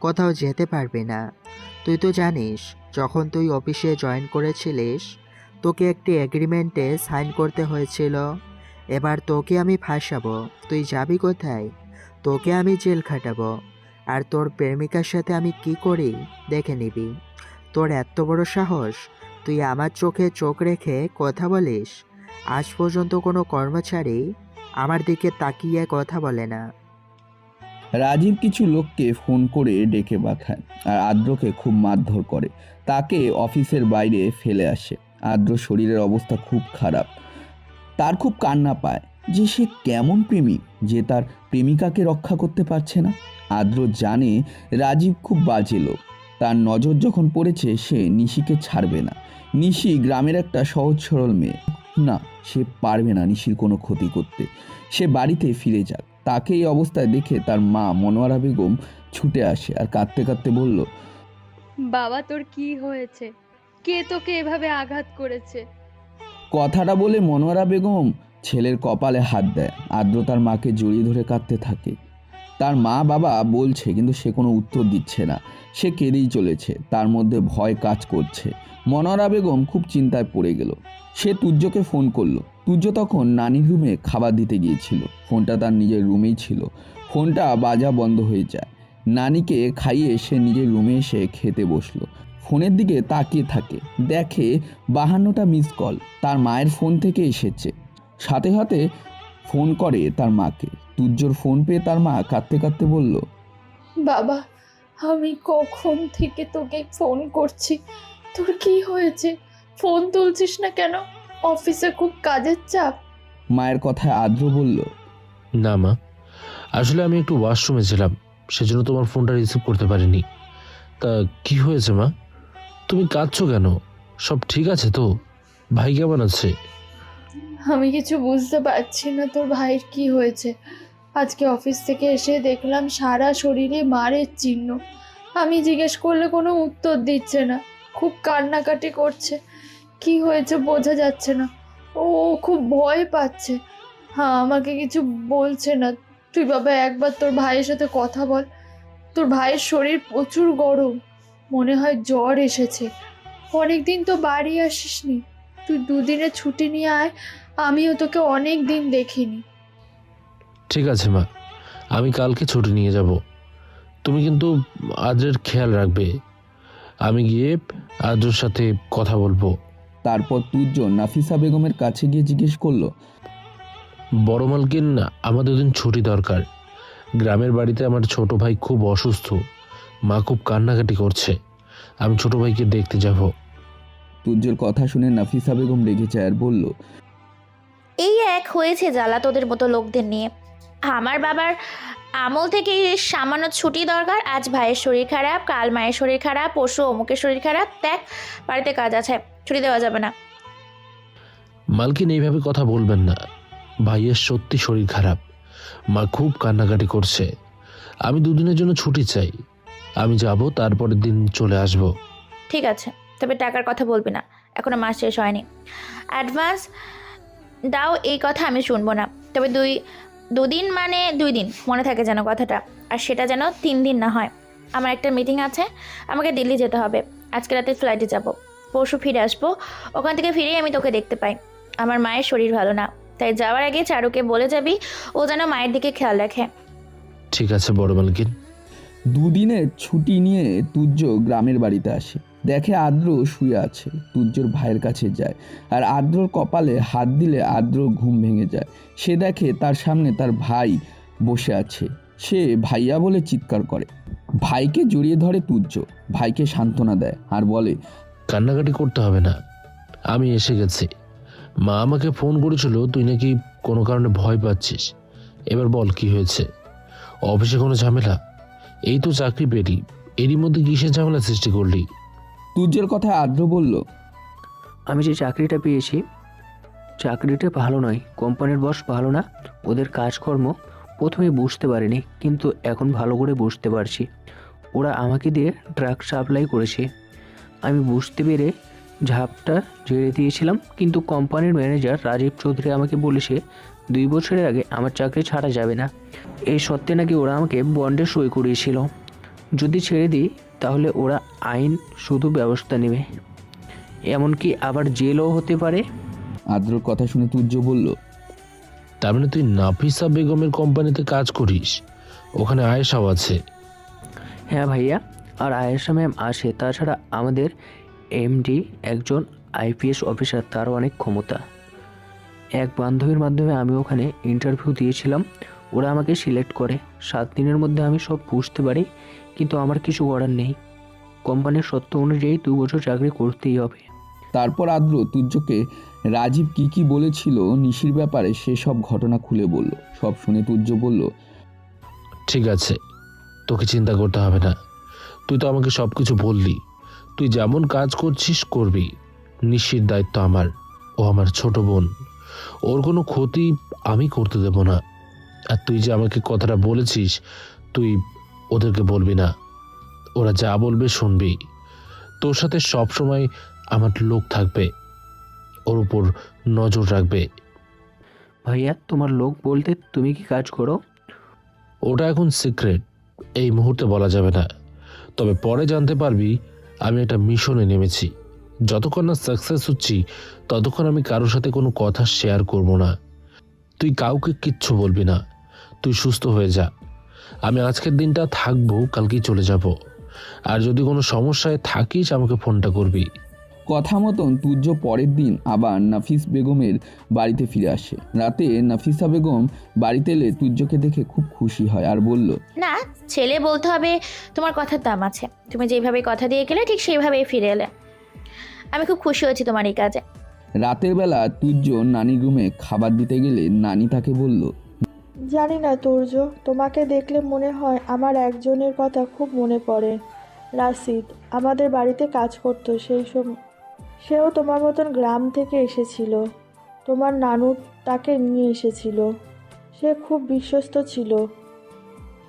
কোথাও যেতে পারবি না। তুই তো জানিস যখন তুই অফিসে জয়েন করেছিলিস তোকে একটি এগ্রিমেন্টে সাইন করতে হয়েছিল। এবার তোকে আমি ফাঁসাবো, তুই যাবি কোথায়? তোকে আমি জেল খাটাবো। আর তোর প্রেমিকার সাথে আমি কি করি দেখে নিবি। তোর এত বড় সাহস, তুই আমার চোখে চোখ রেখে কথা বলিস? আজ পর্যন্ত কোনো কর্মচারী আমার দিকে তাকিয়ে কথা বলে না। রাজীব কিছু লোককে ফোন করে ডেকে পাঠায় আর আদ্রকে খুব মারধর করে। তাকে অফিসের বাইরে ফেলে আসে। আদ্র শরীরের অবস্থা খুব খারাপ। তার খুব কান্না পায় যে সে কেমন প্রেমিক যে তার প্রেমিকাকে রক্ষা করতে পারছে না। আদ্র জানে রাজীব খুব বাজে লোক। তার নজর যখন পড়েছে সে নিশিকে ছাড়বে না। নিশি গ্রামের একটা সহজ সরল মেয়ে না, সে পারবে না নিশির কোনো ক্ষতি করতে। সে বাড়িতে ফিরে যাক। তাকে এই অবস্থায় দেখে তার মা মনোয়ারা বেগম ছুটে আসে আর কাঁদতে কাঁদতে বলল, বাবা তোর কি হয়েছে? কে তোকে এভাবে আঘাত করেছে? কথাটা বলে মনোয়ারা বেগম ছেলের কপালে হাত দেয়। আদ্র তার মাকে জড়িয়ে ধরে কাঁদতে থাকে। তার মা বাবা বলছে কিন্তু সে কোনো উত্তর দিচ্ছে না। সে কেঁদেই চলেছে। তার মধ্যে ভয় কাজ করছে। মনোয়ারা বেগম খুব চিন্তায় পড়ে গেল। সে তুর্যকে ফোন করলো। তুর্য তখন নানির রুমে খাবার দিতে গিয়েছিল। ফোনটা তার নিজের রুমেই ছিল। ফোনটা বাজা বন্ধ হয়ে যায়। নানিকে খাইয়ে সে নিজের রুমে এসে খেতে বসলো। ফোনের দিকে তাকিয়ে থাকে, দেখে 52টা মিস কল তার মায়ের ফোন থেকে এসেছে। সাথে সাথে ফোন করে তার মাকে। তুর্যর ফোন পেয়ে তার মা কাঁদতে কাঁদতে বলল, বাবা, আমি কখন থেকে তোকে ফোন করছি, তোর কি হয়েছে? ফোন তুলছিস না কেন? অফিসে খুব কাজের চাপ? মায়ের কথায় আদ্র বলল, না মা, আসলে আমি একটু ওয়াশরুমে ছিলাম, সেজন্য তোমার ফোনটা রিসিভ করতে পারিনি। তা কি হয়েছে মা? তুমি কাঁদছো কেন? সব ঠিক আছে তো? ভাই কেমন আছে? আমি কিছু বুঝতে পারছি না তোর ভাইয়ের কি হয়েছে। আজকে অফিস থেকে এসে দেখলাম সারা শরীরে মারের চিহ্ন। আমি জিজ্ঞেস করলে কোনো উত্তর দিচ্ছে না, খুব কান্নাকাটি করছে। কি হয়েছে বোঝা যাচ্ছে না। ও খুব ভয় পাচ্ছে। হ্যাঁ, আমাকে কিছু বলছে না। তুই বাবা একবার তোর ভাইয়ের সাথে কথা বল। তোর ভাইয়ের শরীর প্রচুর গরম, মনে হয় জ্বর এসেছে। অনেক দিন তো বাড়ি আসিসনি, তুই 2 দিনের ছুটি নিয়ে আয়। আমিও তোকে অনেক দিন দেখিনি। ঠিক আছে মা, আমি কালকে ছুটি নিয়ে যাব। তুমি কিন্তু আদ্রের খেয়াল রাখবে। আমি গিয়ে আদ্রের সাথে কথা বলবো। তারপর তুর্য নাফিসা বেগমের কাছে গিয়ে জিজ্ঞেস করলো, বড় মালকিন, আমাদের দিন ছুটি দরকার। গ্রামের বাড়িতে আমার ছোট ভাই খুব অসুস্থ, মা খুব কান্নাকাটি করছে। আমি ছোট ভাইকে দেখতে যাব। তুর্যর কথা শুনে নাফিসা বেগম রেগে যায় আর বলল, এই এক হয়েছে জ্বালা তোদের মতো লোকদের নিয়ে। আমার বাবার আমল থেকে সামান্য ছুটি দরকার। আজ ভাইয়ের শরীর খারাপ, কাল মায়ের শরীর খারাপ, পরশু অমুকের শরীর খারাপ। দেখ, বাড়িতে কাজ আছে, ছুটি দেওয়া যাবে না। মালকিন, এইভাবে কথা বলবেন না। ভাইয়ের সত্যি শরীর খারাপ, মা খুব কান্নাকাটি করছে। আমি 2 দিনের জন্য ছুটি চাই। আমি যাব, তারপরের দিন চলে আসব। ঠিক আছে, তবে টাকার কথা বলবি না, এখনো মাস শেষ হয়নি। অ্যাডভান্স দাও, এই কথা আমি শুনবো না। তবে দুদিন মানে 2 দিন, মনে থাকে যেন কথাটা। আর সেটা যেন 3 দিন না হয়। আমার একটা মিটিং আছে, আমাকে দিল্লি যেতে হবে। আজকে রাতে ফ্লাইটে যাব, পরশু ফিরে আসবো। ওখান থেকে ফিরেই আমি তোকে দেখতে পাই। আমার মায়ের শরীর ভালো না, তাই যাওয়ার আগে চারুকে বলে যাবি ও যেন মায়ের দিকে খেয়াল রাখে। ঠিক আছে বড় মালকিন। 2 দিনের ছুটি নিয়ে তুর্য গ্রামের বাড়িতে আসে। দেখে আদ্র শুয়ে আছে। তুর্যর ভাইয়ের কাছে যায় আর আদ্রর কপালে হাত দিলে আদ্রর ঘুম ভেঙে যায়। সে দেখে তার সামনে তার ভাই বসে আছে। সে ভাইয়া বলে চিৎকার করে। ভাইকে জড়িয়ে ধরে তুর্য, ভাইকে সান্ত্বনা দেয় আর বলে, কান্নাকাটি করতে হবে না, আমি এসে গেছি। মা আমাকে ফোন করেছিল, তুই নাকি কোনো কারণে ভয় পাচ্ছিস। এবার বল কি হয়েছে? অফিসে কোনো ঝামেলা? এই তো চাকরি পেলি, এরই মধ্যে কিসের ঝামেলা সৃষ্টি করলি? তুর্যের কথা আদ্র বলল, আমি যে চাকরিটা পেয়েছি, চাকরিটা ভালো নয়, কোম্পানির বস ভালো না, ওদের কাজকর্ম প্রথমে বুঝতে পারিনি, কিন্তু এখন ভালো করে বুঝতে পারছি। ওরা আমাকে দিয়ে ড্রাগ সাপ্লাই করেছে। আমি বুঝতে পেরে ঝাপটা ঝেড়ে দিয়েছিলাম, কিন্তু কোম্পানির ম্যানেজার রাজীব চৌধুরী আমাকে বলেছে 2 বছরের আগে আমার চাকরি ছাড়া যাবে না। এই সত্ত্বে নাকি ওরা আমাকে বন্ডে সই করিয়েছিল। যদি ছেড়ে দিই তাহলে ওরা আইন শুধু ব্যবস্থা নেবে, এমনকি আবার জেলও হতে পারে। আদ্রর কথা শুনে তুর্য বলল, তার মানে তুই নাফিসা বেগমের কোম্পানিতে কাজ করিস? ওখানে আয়েশাও আছে? হ্যাঁ ভাইয়া, আর আয়েশা ম্যাম আসে। তাছাড়া আমাদের এমডি একজন আইপিএস অফিসার, তারও অনেক ক্ষমতা। এক বান্ধবীর মাধ্যমে আমি ওখানে ইন্টারভিউ দিয়েছিলাম, ওরা আমাকে সিলেক্ট করে। 7 দিনের মধ্যে আমি সব বুঝতে পারি, কিন্তু আমার কিছু করার নেই। কোম্পানির সত্য অনুযায়ী 2 বছর চাকরি করতেই হবে। তারপর আদ্র তুর্যকে রাজীব কি বলেছিল নিশির ব্যাপারে সে সব ঘটনা খুলে বলল। সব শুনে তুর্য বলল, ঠিক আছে, তোকে চিন্তা করতে হবে না, তুই তো আমাকে সব কিছু বললি। তুই যেমন কাজ করছিস করবি। নিশির দায়িত্ব আমার, ও আমার ছোট বোন, ওর কোনো ক্ষতি আমি করতে দেব না। আর তুই যে আমাকে কথাটা বলেছিস, তুই ওদেরকে বলবি না। ওরা যা বলবে শুনবি। তোর সাথে সব সময় আমার লোক থাকবে, ওর উপর নজর রাখবে। ভাইয়া, তোমার লোক বলতে তুমি কি কাজ করো? ওটা এখন সিক্রেট, এই মুহূর্তে বলা যাবে না। তবে পরে জানতে পারবি আমি একটা মিশনে নেমেছি। যতক্ষণ না সাকসেস হচ্ছি ততক্ষণ আমি কারোর সাথে কোনো কথা শেয়ার করব না। তুই কাউকে কিচ্ছু বলবি না। তুই সুস্থ হয়ে যা। আমি আজকের দিনটা থাকবো, কালকেই চলে যাব। আর যদি কোনো সমস্যায় থাকিস আমাকে ফোনটা করবি। কথা মতন তুর্য পরের দিন আবার নাফিস বেগমের বাড়িতে ফিরে আসে। রাতে নাফিসা বেগম বাড়িতে এলে তুর্যকে দেখে খুব খুশি হয় আর বলল, না, ছেলে বলতে হবে তোমার কথার দাম আছে। তুমি যেভাবে কথা দিয়ে গেলে ঠিক সেইভাবেই ফিরে এলে। আমি খুব খুশি হয়েছি তোমার এই কাজে। রাতের বেলা তুর্য নানির রুমে খাবার দিতে গেলে নানি তাকে বলল, জানি না তুর্য, তোমাকে দেখলে মনে হয় আমার একজনের কথা খুব মনে পড়ে। রাশিদ আমাদের বাড়িতে কাজ করতো, সেও তোমার মতন গ্রাম থেকে এসেছিল। তোমার নানু তাকে নিয়ে এসেছিল। সে খুব বিশ্বস্ত ছিল।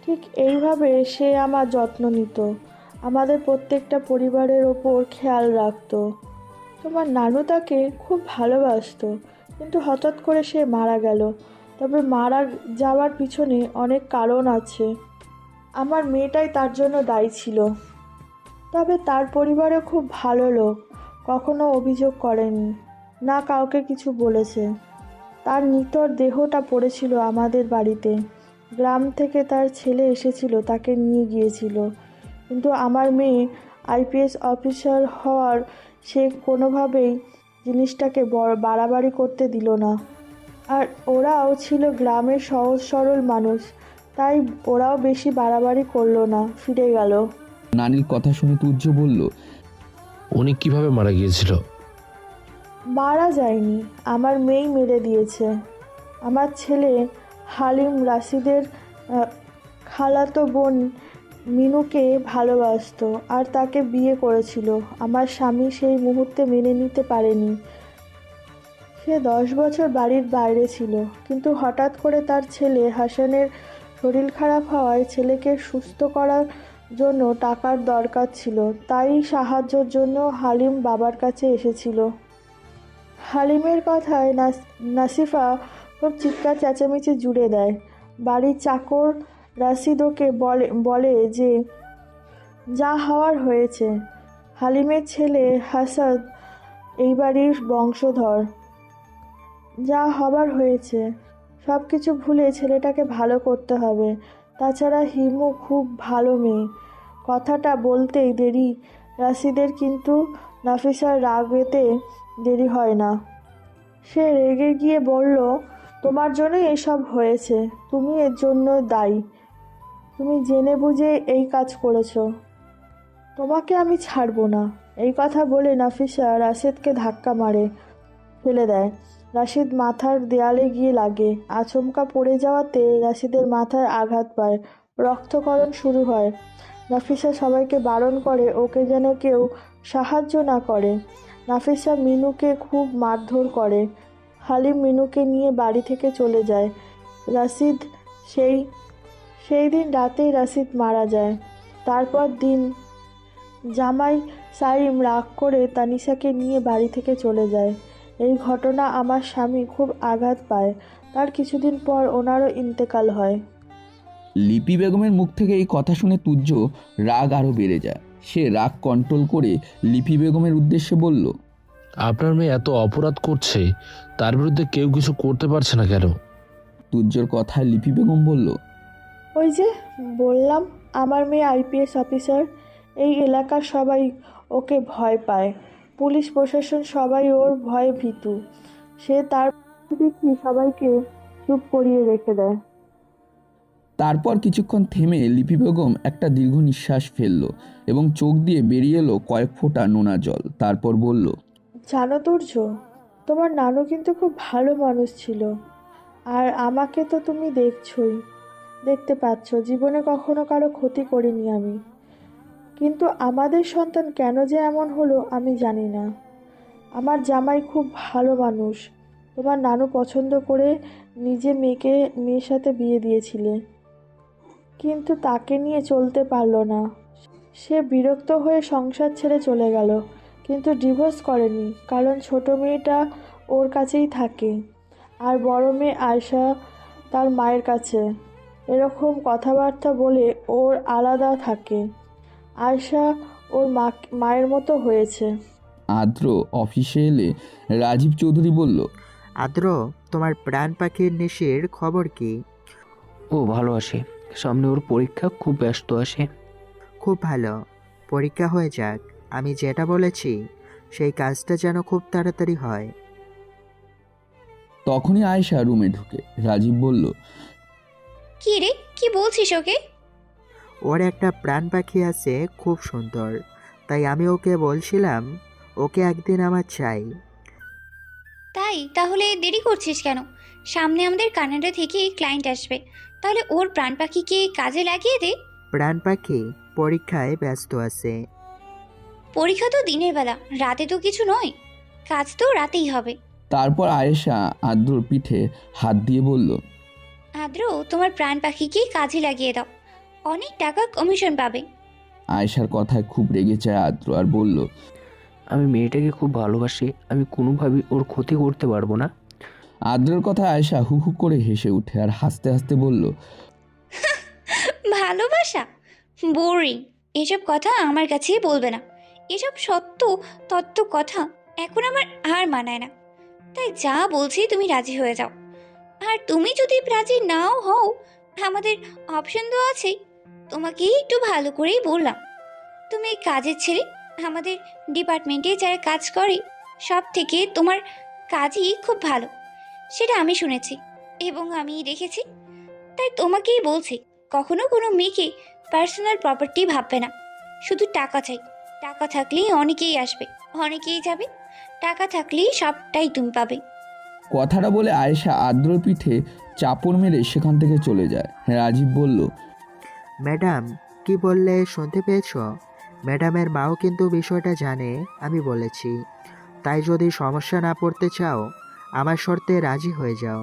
ঠিক এইভাবে সে আমার যত্ন নিত, আমাদের প্রত্যেকটা পরিবারের ওপর খেয়াল রাখতো। তোমার নানু তাকে খুব ভালোবাসতো, কিন্তু হঠাৎ করে সে মারা গেল। তবে মারা যাওয়ার পিছনে অনেক কারণ আছে। আমার মেয়েটাই তার জন্য দায়ী ছিল। তবে তার পরিবারে খুব ভালো লোক, কখনো অভিযোগ করেনি, না কাউকে কিছু বলেছে। তার নিথর দেহটা পড়েছিল আমাদের বাড়িতে। গ্রাম থেকে তার ছেলে এসেছিল, তাকে নিয়ে গিয়েছিল। কিন্তু আমার মেয়ে আইপিএস অফিসার হওয়ার সে কোনোভাবেই জিনিসটাকে বাড়াবাড়ি করতে দিল না। আর ওরাও ছিল গ্রামের সহজ সরল মানুষ, তাই ওরাও বেশি বাড়াবাড়ি করলো না, ফিরে গেল। নানির কথা শুনে তুর্য বলল, উনি কিভাবে মারা গিয়েছিল? মারা যায়নি, আমার মেয়েই মেরে দিয়েছে। আমার ছেলে হালিম রাশিদের খালাতো বোন মিনুকে ভালোবাসতো আর তাকে বিয়ে করেছিল। আমার স্বামী সেই মুহূর্তে মেনে নিতে পারেনি। সে 10 বছর বাড়ির বাইরে ছিল, কিন্তু হঠাৎ করে তার ছেলে হাসানের শরীর খারাপ হওয়ায় ছেলেকে সুস্থ করার জন্য টাকার দরকার ছিল, তাই সাহায্যের জন্য হালিম বাবার কাছে এসেছিল। হালিমের কথায় নাসিফা খুব চিৎকার চেঁচামেচি জুড়ে দেয়। বাড়ির চাকর রাশিদ ওকে বলে যে যা হওয়ার হয়েছে। হালিমের ছেলে হাসাদ এই বাড়ির বংশধর। যা হবার হয়েছে সব কিছু ভুলে ছেলেটাকে ভালো করতে হবে। তাছাড়া হিমু খুব ভালো মেয়ে। কথাটা বলতেই দেরি রাশিদের, কিন্তু নাফিসার রাগেতে দেরি হয় না। সে রেগে গিয়ে বলল, তোমার জন্যই এসব হয়েছে, তুমি এর জন্য দায়ী। তুমি জেনে বুঝে এই কাজ করেছো। তোমাকে আমি ছাড়বো না। এই কথা বলে নাফিসা রাশিদকে ধাক্কা মারে, ফেলে দেয়। রাশিদ মাথার দেয়ালে গিয়ে লাগে। আচমকা পড়ে যাওয়াতে রাশিদের মাথায় আঘাত পায়, রক্তক্ষরণ শুরু হয়। নাফিসা সবাইকে বারণ করে ওকে যেন কেউ সাহায্য না করে। নাফিসা মিনুকে খুব মারধর করে। হালিম মিনুকে নিয়ে বাড়ি থেকে চলে যায়। রাশিদ সেই দিন রাতেই রাশিদ মারা যায়। তারপর দিন জামাই সাইম রাগ করে তানিশাকে নিয়ে বাড়ি থেকে চলে যায়। এই ঘটনা আমার স্বামী খুব আঘাত পায়। তার কিছুদিন পর ওনারও ইন্তেকাল হয়। লিপি বেগমের মুখ থেকে এই কথা শুনে তুর্য রাগ আরও বেড়ে যায়। সে রাগ কন্ট্রোল করে লিপি বেগমের উদ্দেশ্যে বলল, আপনার মেয়ে এত অপরাধ করছে, তার বিরুদ্ধে কেউ কিছু করতে পারছে না কেন? তুর্যর কথায় লিপি বেগম বলল, ওই যে বললাম, আমার মেয়ে আইপিএস অফিসার। এই এলাকার সবাই ওকে ভয় পায়। পুলিশ প্রশাসন সবাই ওর ভয়ে ভীতু। সে তার দেখি সবাইকে চুপ করিয়ে রেখে দেয়। তারপর কিছুক্ষণ থেমে লিপি বেগম একটা দীর্ঘ নিঃশ্বাস ফেলল এবং চোখ দিয়ে বেরিয়ে এলো কয়েক ফোঁটা নোনা জল। তারপর বলল, জানো তুর্য, তোমার নানু কিন্তু খুব ভালো মানুষ ছিল। আর আমাকে তো তুমি দেখতে পাচ্ছ, জীবনে কখনো কারো ক্ষতি করিনি আমি। কিন্তু আমাদের সন্তান কেন যে এমন হলো আমি জানি না। আমার জামাই খুব ভালো মানুষ। তোমার নানু পছন্দ করে নিজে মেয়ের সাথে বিয়ে দিয়েছিলে, কিন্তু তাকে নিয়ে চলতে পারলো না। সে বিরক্ত হয়ে সংসার ছেড়ে চলে গেল, কিন্তু ডিভোর্স করেনি, কারণ ছোট মেয়েটা ওর কাছেই থাকে আর বড় মেয়ে আয়শা তার মায়ের কাছে। এরকম কথাবার্তা বলে ওর আলাদা থাকে। আয়শা ওর মায়ের মতো হয়েছে। আদ্র অফিসে এলে রাজীব চৌধুরী বলল, আদ্র, তোমার প্রাণ পাখির নেশির খবর কি? ও ভালো আসে, সামনে ওর পরীক্ষা, খুব ব্যস্ত আসে। খুব ভালো, পরীক্ষা হয়ে যাক। আমি যেটা বলেছি সেই কাজটা যেন খুব তাড়াতাড়ি হয়। তখনই আয়েশা রুমে ঢুকে। রাজীব বলল, কি রে, কি বলছিস ওকে? ওর একটা প্রাণ পাখি আছে, খুব সুন্দর। তাই আমি ওকে বলছিলাম ওকে একদিন আমার চাই। তাই তাহলে দেরি করছিস কেন? সামনে আমাদের কানাডা থেকে ক্লায়েন্ট আসবে, তাহলে ওর প্রাণ পাখিকে কাজে লাগিয়ে দে। প্রাণ পাখি পরীক্ষায় ব্যস্ত আছে। পরীক্ষা তো দিনের বেলা, রাতে তো কিছু নয়। কাজ তো রাতেই হবে। তারপর আয়েশা আদ্রর পিঠে হাত দিয়ে বলল, আদ্র, তোমার প্রাণ পাখিকে কাজে লাগিয়ে দাও, অনেক টাকা কমিশন পাবে। আয়েশার কথায় খুব রেগে যায় আদ্র আর বলল, আমি মেয়েটাকে খুব ভালোবাসি, আমি কোনোভাবেই ওর ক্ষতি করতে পারবো না। আদ্রের কথায় আয়েশা হু হু করে হেসে উঠে আর হাসতে হাসতে বলল, ভালোবাসা বোরিং, এসব কথা আমার কাছেই বলবে না। এসব তত্ত্ব কথা এখন আমার আর মানায় না। তাই যা বলছি তুমি রাজি হয়ে যাও। আর তুমি যদি রাজি নাও হও, আমাদের অপশন তো আছেই। তোমাকে একটু ভালো করেই বললাম, তুমি কাজের ছেলে। আমাদের ডিপার্টমেন্টে যারা কাজ করে সব থেকে তোমার কাজই খুব ভালো, সেটা আমি শুনেছি এবং আমি দেখেছি। তাই তোমাকেই বলছি, কখনো কোনো মেয়েকে পার্সোনাল প্রপার্টি ভাববে না। শুধু টাকা চাই, টাকা থাকলেই অনেকেই আসবে, অনেকেই যাবে। টাকা থাকলেই সবটাই তুমি পাবে। কথাটা বলে আয়েশা আদ্রর পিঠে চাপড় মেরে সেখান থেকে চলে যায়। রাজীব বলল, ম্যাডাম, কি বললে শুনতে পেয়েছ? ম্যাডামের মাও কিন্তু বিষয়টা জানে আমি বলেছি। তাই যদি সমস্যা না পড়তে চাও আমার শর্তে রাজি হয়ে যাও।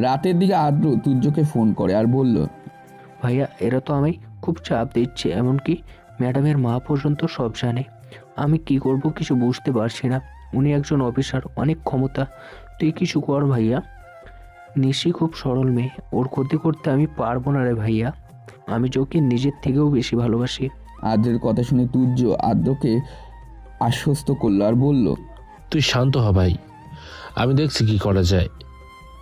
রাতের দিকে আদ্র তুর্যকে ফোন করে আর বলল, ভাইয়া, এরা তো আমায় খুব চাপ দিচ্ছে, এমনকি ম্যাডামের মা পর্যন্ত সব জানে। আমি কি করব কিছু বুঝতে পারছি না। উনি একজন অফিসার, অনেক ক্ষমতা। তুই কিছু কর ভাইয়া। নিশি খুব সরল মেয়ে, ওর ক্ষতি করতে আমি পারবো না রে ভাইয়া। আমি ওকে নিজের থেকেও বেশি ভালোবাসি। আদ্রের কথা শুনে তুর্য আদ্রকে আশ্বস্ত করলো আর বলল, তুই শান্ত হ ভাই, আমি দেখছি কি করা যায়।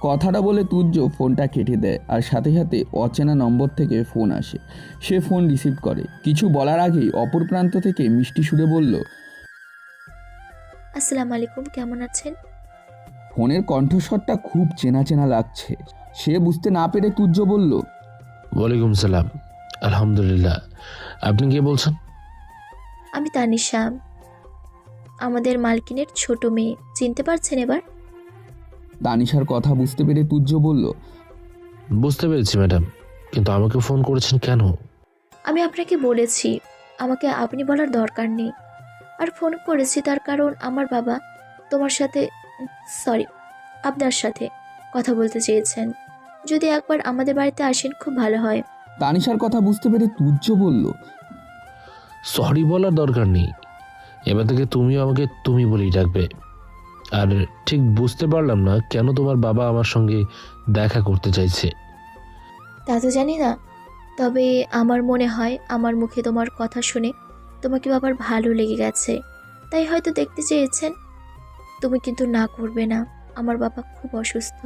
কথাটা বলে তুর্য ফোনটা কেটে দেয় আর সাথে সাথে অচেনা নম্বর থেকে ফোন আসে। সে ফোন রিসিভ করে। কিছু বলার আগেই অপর প্রান্ত থেকে মিষ্টি সুরে বলল, আসসালামু আলাইকুম, কেমন আছেন? ফোনের কণ্ঠস্বরটা খুব চেনা চেনা লাগছে। সে বুঝতে না পেরে তুর্য বলল, ওয়ালাইকুম সালাম, আলহামদুলিল্লাহ। আপনি কে বলছেন? আমি তানিশা, আমাদের মালকিনের ছোট মেয়ে। চিনতে পারছেন এবার? তানিশার কথা বুঝতে পেরে তুর্য বলল, বুঝতে পেরেছি ম্যাডাম, কিন্তু আমাকে ফোন করেছেন কেন? আমি আপনাকে বলেছি আমাকে আপনি বলার দরকার নেই। আর ফোন করেছি তার কারণ আমার বাবা তোমার সাথে, সরি, আপনার সাথে কথা বলতে চেয়েছেন। যদি একবার আমাদের বাড়িতে আসেন খুব ভালো হয়। তানিশার কথা বুঝতে পেরে তুর্য বলল, সরি বলার দরকার নেই, এবার থেকে তুমিও আমাকে তুমি বলেই ডাকবে। আর ঠিক বুঝতে পারলাম না কেন তোমার বাবা আমার সঙ্গে দেখা করতে চাইছে। তা তো জানি না, তবে আমার মনে হয় আমার মুখে তোমার কথা শুনে তোমাকে বাবার ভালো লেগে গেছে, তাই হয়তো দেখতে চেয়েছেন। তুমি কিন্তু না করবে না। আমার বাবা খুব অসুস্থ,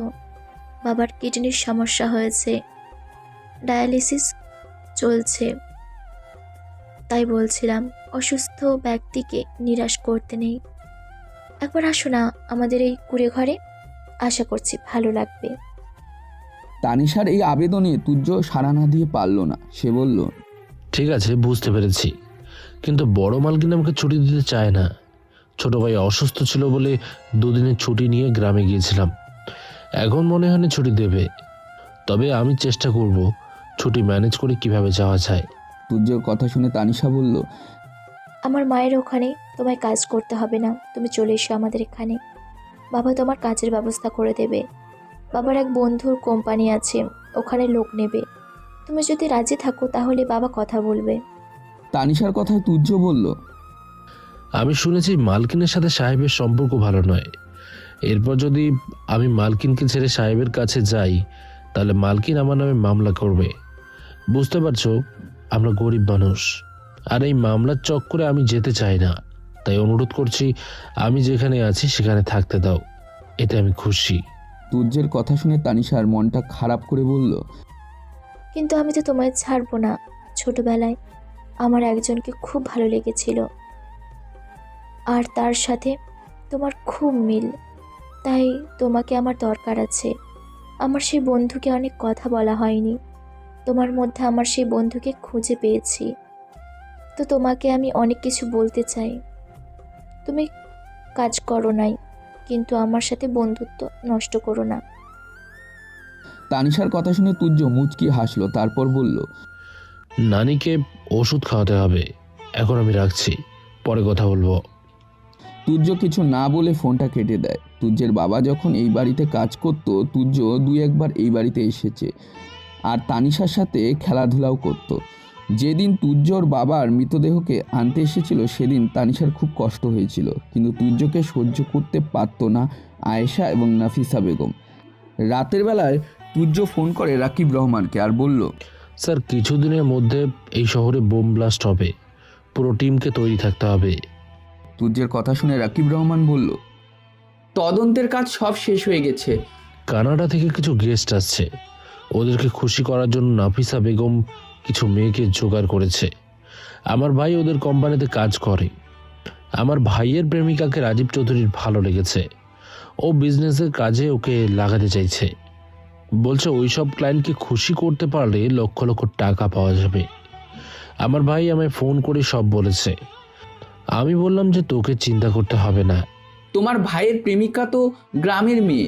বাবার কিডনির সমস্যা হয়েছে, ডায়ালিসিস চলছে। তাই বলছিলাম অসুস্থ ব্যক্তিকে নিরাশ করতে নেই। একবার আসো না আমাদের এই কুঁড়ে ঘরে, আশা করছি ভালো লাগবে। তানিশার এই আবেদনে তুর্য সাড়া না দিয়ে পারল না। সে বলল, ঠিক আছে, বুঝতে পেরেছি, কিন্তু বড় মালকিন আমাকে ছুটি দিতে চায় না। ছোট ভাই অসুস্থ ছিল বলে দুদিনের ছুটি নিয়ে গ্রামে গিয়েছিলাম। এখন মনে হয় না ছুটি দেবে, তবে আমি চেষ্টা করব ছুটি ম্যানেজ করে কিভাবে যাওয়া যায়। তুর্যর কথা শুনে তানিশা বলল, আমার মায়ের ওখানে তোমায় কাজ করতে হবে না, তুমি চলে এসো আমাদের এখানে। বাবা তোমার কাজের ব্যবস্থা করে দেবে। বাবার এক বন্ধুর কোম্পানি আছে, ওখানে লোক নেবে। তুমি যদি রাজি থাকো তাহলে বাবা কথা বলবে। তানিশার কথায় তুর্য বলল, আমি শুনেছি মালকিনের সাথে সাহেবের সম্পর্ক ভালো নয়। এরপর যদি আমি মালকিনকে ছেড়ে সাহেবের কাছে যাই তাহলে মালকিন আমার নামে মামলা করবে। বুঝতে পারছো, আমরা গরিব মানুষ, আর এই মামলার চক্করে আমি যেতে চাই না। তাই অনুরোধ করছি, আমি যেখানে আছি সেখানে থাকতে দাও, এতে আমি খুশি। তুর্যের কথা শুনে তানিশার মনটা খারাপ করে বলল, কিন্তু আমি তো তোমায় ছাড়বো না। ছোটবেলায় আমার একজনকে খুব ভালো লেগেছিল, আর তার সাথে তোমার খুব মিল, তাই তোমাকে আমার দরকার আছে। আমার সেই বন্ধুকে অনেক কথা বলা হয়নি, তোমার মধ্যে আমার সেই বন্ধুকে খুঁজে পেয়েছি। তো তোমাকে আমি অনেক কিছু বলতে চাই। তুমি কাজ করো নাই, কিন্তু আমার সাথে বন্ধুত্ব নষ্ট করো না। তানিশার কথা শুনে তুর্য মুচকি হাসলো, তারপর বলল, নানিকে ওষুধ খাওয়াতে হবে, এখন আমি রাখছি, পরে কথা বলবো। তুর্য কিছু না বলে ফোনটা কেটে দেয়। তুর্যের বাবা যখন এই বাড়িতে কাজ করত, তুর্য দুই একবার এই বাড়িতে এসেছে আর তানিশার সাথে খেলাধুলাও করত। যেদিন তুর্যর বাবার মৃতদেহকে আনতে এসেছিল সেদিন তানিশার খুব কষ্ট হয়েছিল, কিন্তু তুর্যকে সহ্য করতে পারত না আয়েশা এবং নাফিসা বেগম। রাতের বেলায় তুর্য ফোন করে রাকিব রহমানকে আর বলল, স্যার, কিছুদিনের মধ্যে এই শহরে বোম ব্লাস্ট হবে, পুরো টিমকে তৈরি থাকতে হবে। তুর্যের কথা শুনে রাকিব রহমান বলল, তদন্তের কাজ সব শেষ হয়ে গেছে। কানাডা থেকে কিছু গেস্ট আসছে, ওদেরকে খুশি করার জন্য নাফিসা বেগম কিছু মেয়েকে জোগাড় করেছে। আমার ভাই ওদের কোম্পানিতে কাজ করে। আমার ভাইয়ের প্রেমিকাকে রাজীব চৌধুরীর ভালো লেগেছে, ও বিজনেসের কাজে ওকে লাগাতে চাইছে। বলছে ওই সব ক্লায়েন্টকে খুশি করতে পারলে লক্ষ লক্ষ টাকা পাওয়া যাবে। আমার ভাই আমায় ফোন করে সব বলেছে। আমি বললাম যে তোকে চিন্তা করতে হবে না, তোমার ভাইয়ের প্রেমিকা তো গ্রামের মেয়ে,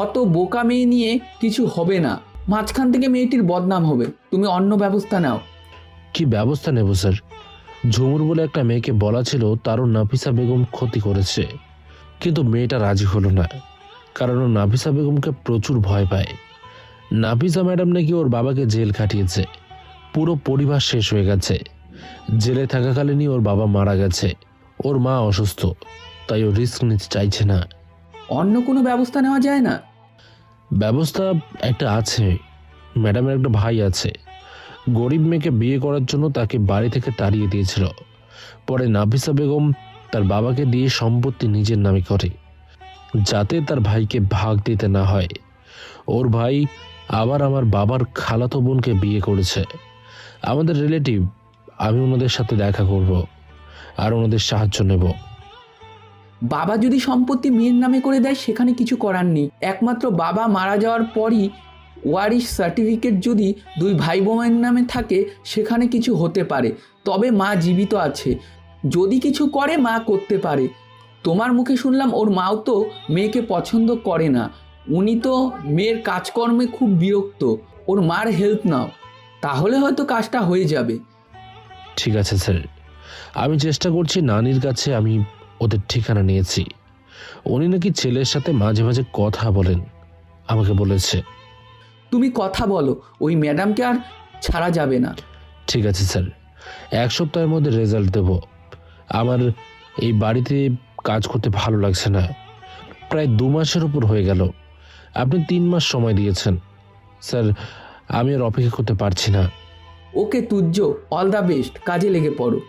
অত বোকা মেয়ে নিয়ে কিছু হবে না। মাঝখান থেকে মেয়েটির বদনাম হবে, তুমি অন্য ব্যবস্থা নাও। কি ব্যবস্থা নেব স্যার? ঝুমুর বলে একটা মেয়েকে বলা ছিল তারও নাফিসা বেগম ক্ষতি করেছে, কিন্তু মেয়েটা রাজি হলো না, কারণ ও নাফিসা বেগমকে প্রচুর ভয় পায়। নাফিসা ম্যাডাম নাকি ওর বাবাকে জেল খাটিয়েছে, পুরো পরিবার শেষ হয়ে গেছে। জেলে থাকাকালীনই ওর বাবা মারা গেছে, ওর মা অসুস্থ, তাই ও রিস্ক নিতে চাইছে না। অন্য কোনো ব্যবস্থা নেওয়া যায় না? ব্যবস্থা একটা আছে, ম্যাডামের একটা ভাই আছে, গরিব মেয়েকে বিয়ে করার জন্য তাকে বাড়ি থেকে তাড়িয়ে দিয়েছিল। পরে নাফিসা বেগম তার বাবাকে দিয়ে সম্পত্তি নিজের নামে করে, যাতে তার ভাইকে ভাগ দিতে না হয়। ওর ভাই আবার আমার বাবার খালাতো বোনকে বিয়ে করেছে। আমাদের রিলেটিভ, আমি ওনাদের সাথে দেখা করব আর ওনাদের সাহায্য নেব। বাবা যদি সম্পত্তি মেয়ের নামে করে দেয় সেখানে কিছু করার নেই। একমাত্র বাবা মারা যাওয়ার পরই ওয়ারিশ সার্টিফিকেট যদি দুই ভাই বোনের নামে থাকে সেখানে কিছু হতে পারে, তবে মা জীবিত আছে, যদি কিছু করে মা করতে পারে। তোমার মুখে শুনলাম ওর মাও তো মেয়েকে পছন্দ করে না, উনি তো মেয়ের কাজকর্মে খুব বিরক্ত, ওর মার হেল্প নাও, তাহলে হয়তো কাজটা হয়ে যাবে। ঠিক আছে স্যার, আমি চেষ্টা করছি। নানির কাছে আমি ওদের ঠিকানা নিয়েছি, উনি নাকি ছেলের সাথে মাঝে মাঝে কথা বলেন, আমাকে বলেছে। তুমি কথা বলো, ওই ম্যাডামকে আর ছাড়া যাবে না। ঠিক আছে স্যার, 1 সপ্তাহের মধ্যে রেজাল্ট দেব। আমার এই বাড়িতে কাজ করতে ভালো লাগছে না, প্রায় 2 মাসের উপর হয়ে গেল। আপনি 3 মাস সময় দিয়েছেন স্যার, আমি আর অপেক্ষা করতে পারছি না। ওকে তুজ্জ, অল দ্য বেস্ট, কাজে লেগে পড়ো।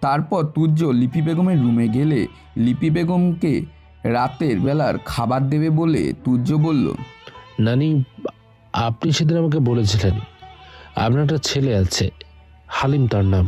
তারপর তুজ্জ লিপি বেগমের রুমে গেলে লিপি বেগমকে রাতের বেলার খাবার দেবে বলে তুজ্জ বলল, নানি, আপনি সেদিন আমাকে বলেছিলেন আপনার একটা ছেলে আছে, হালিম তার নাম,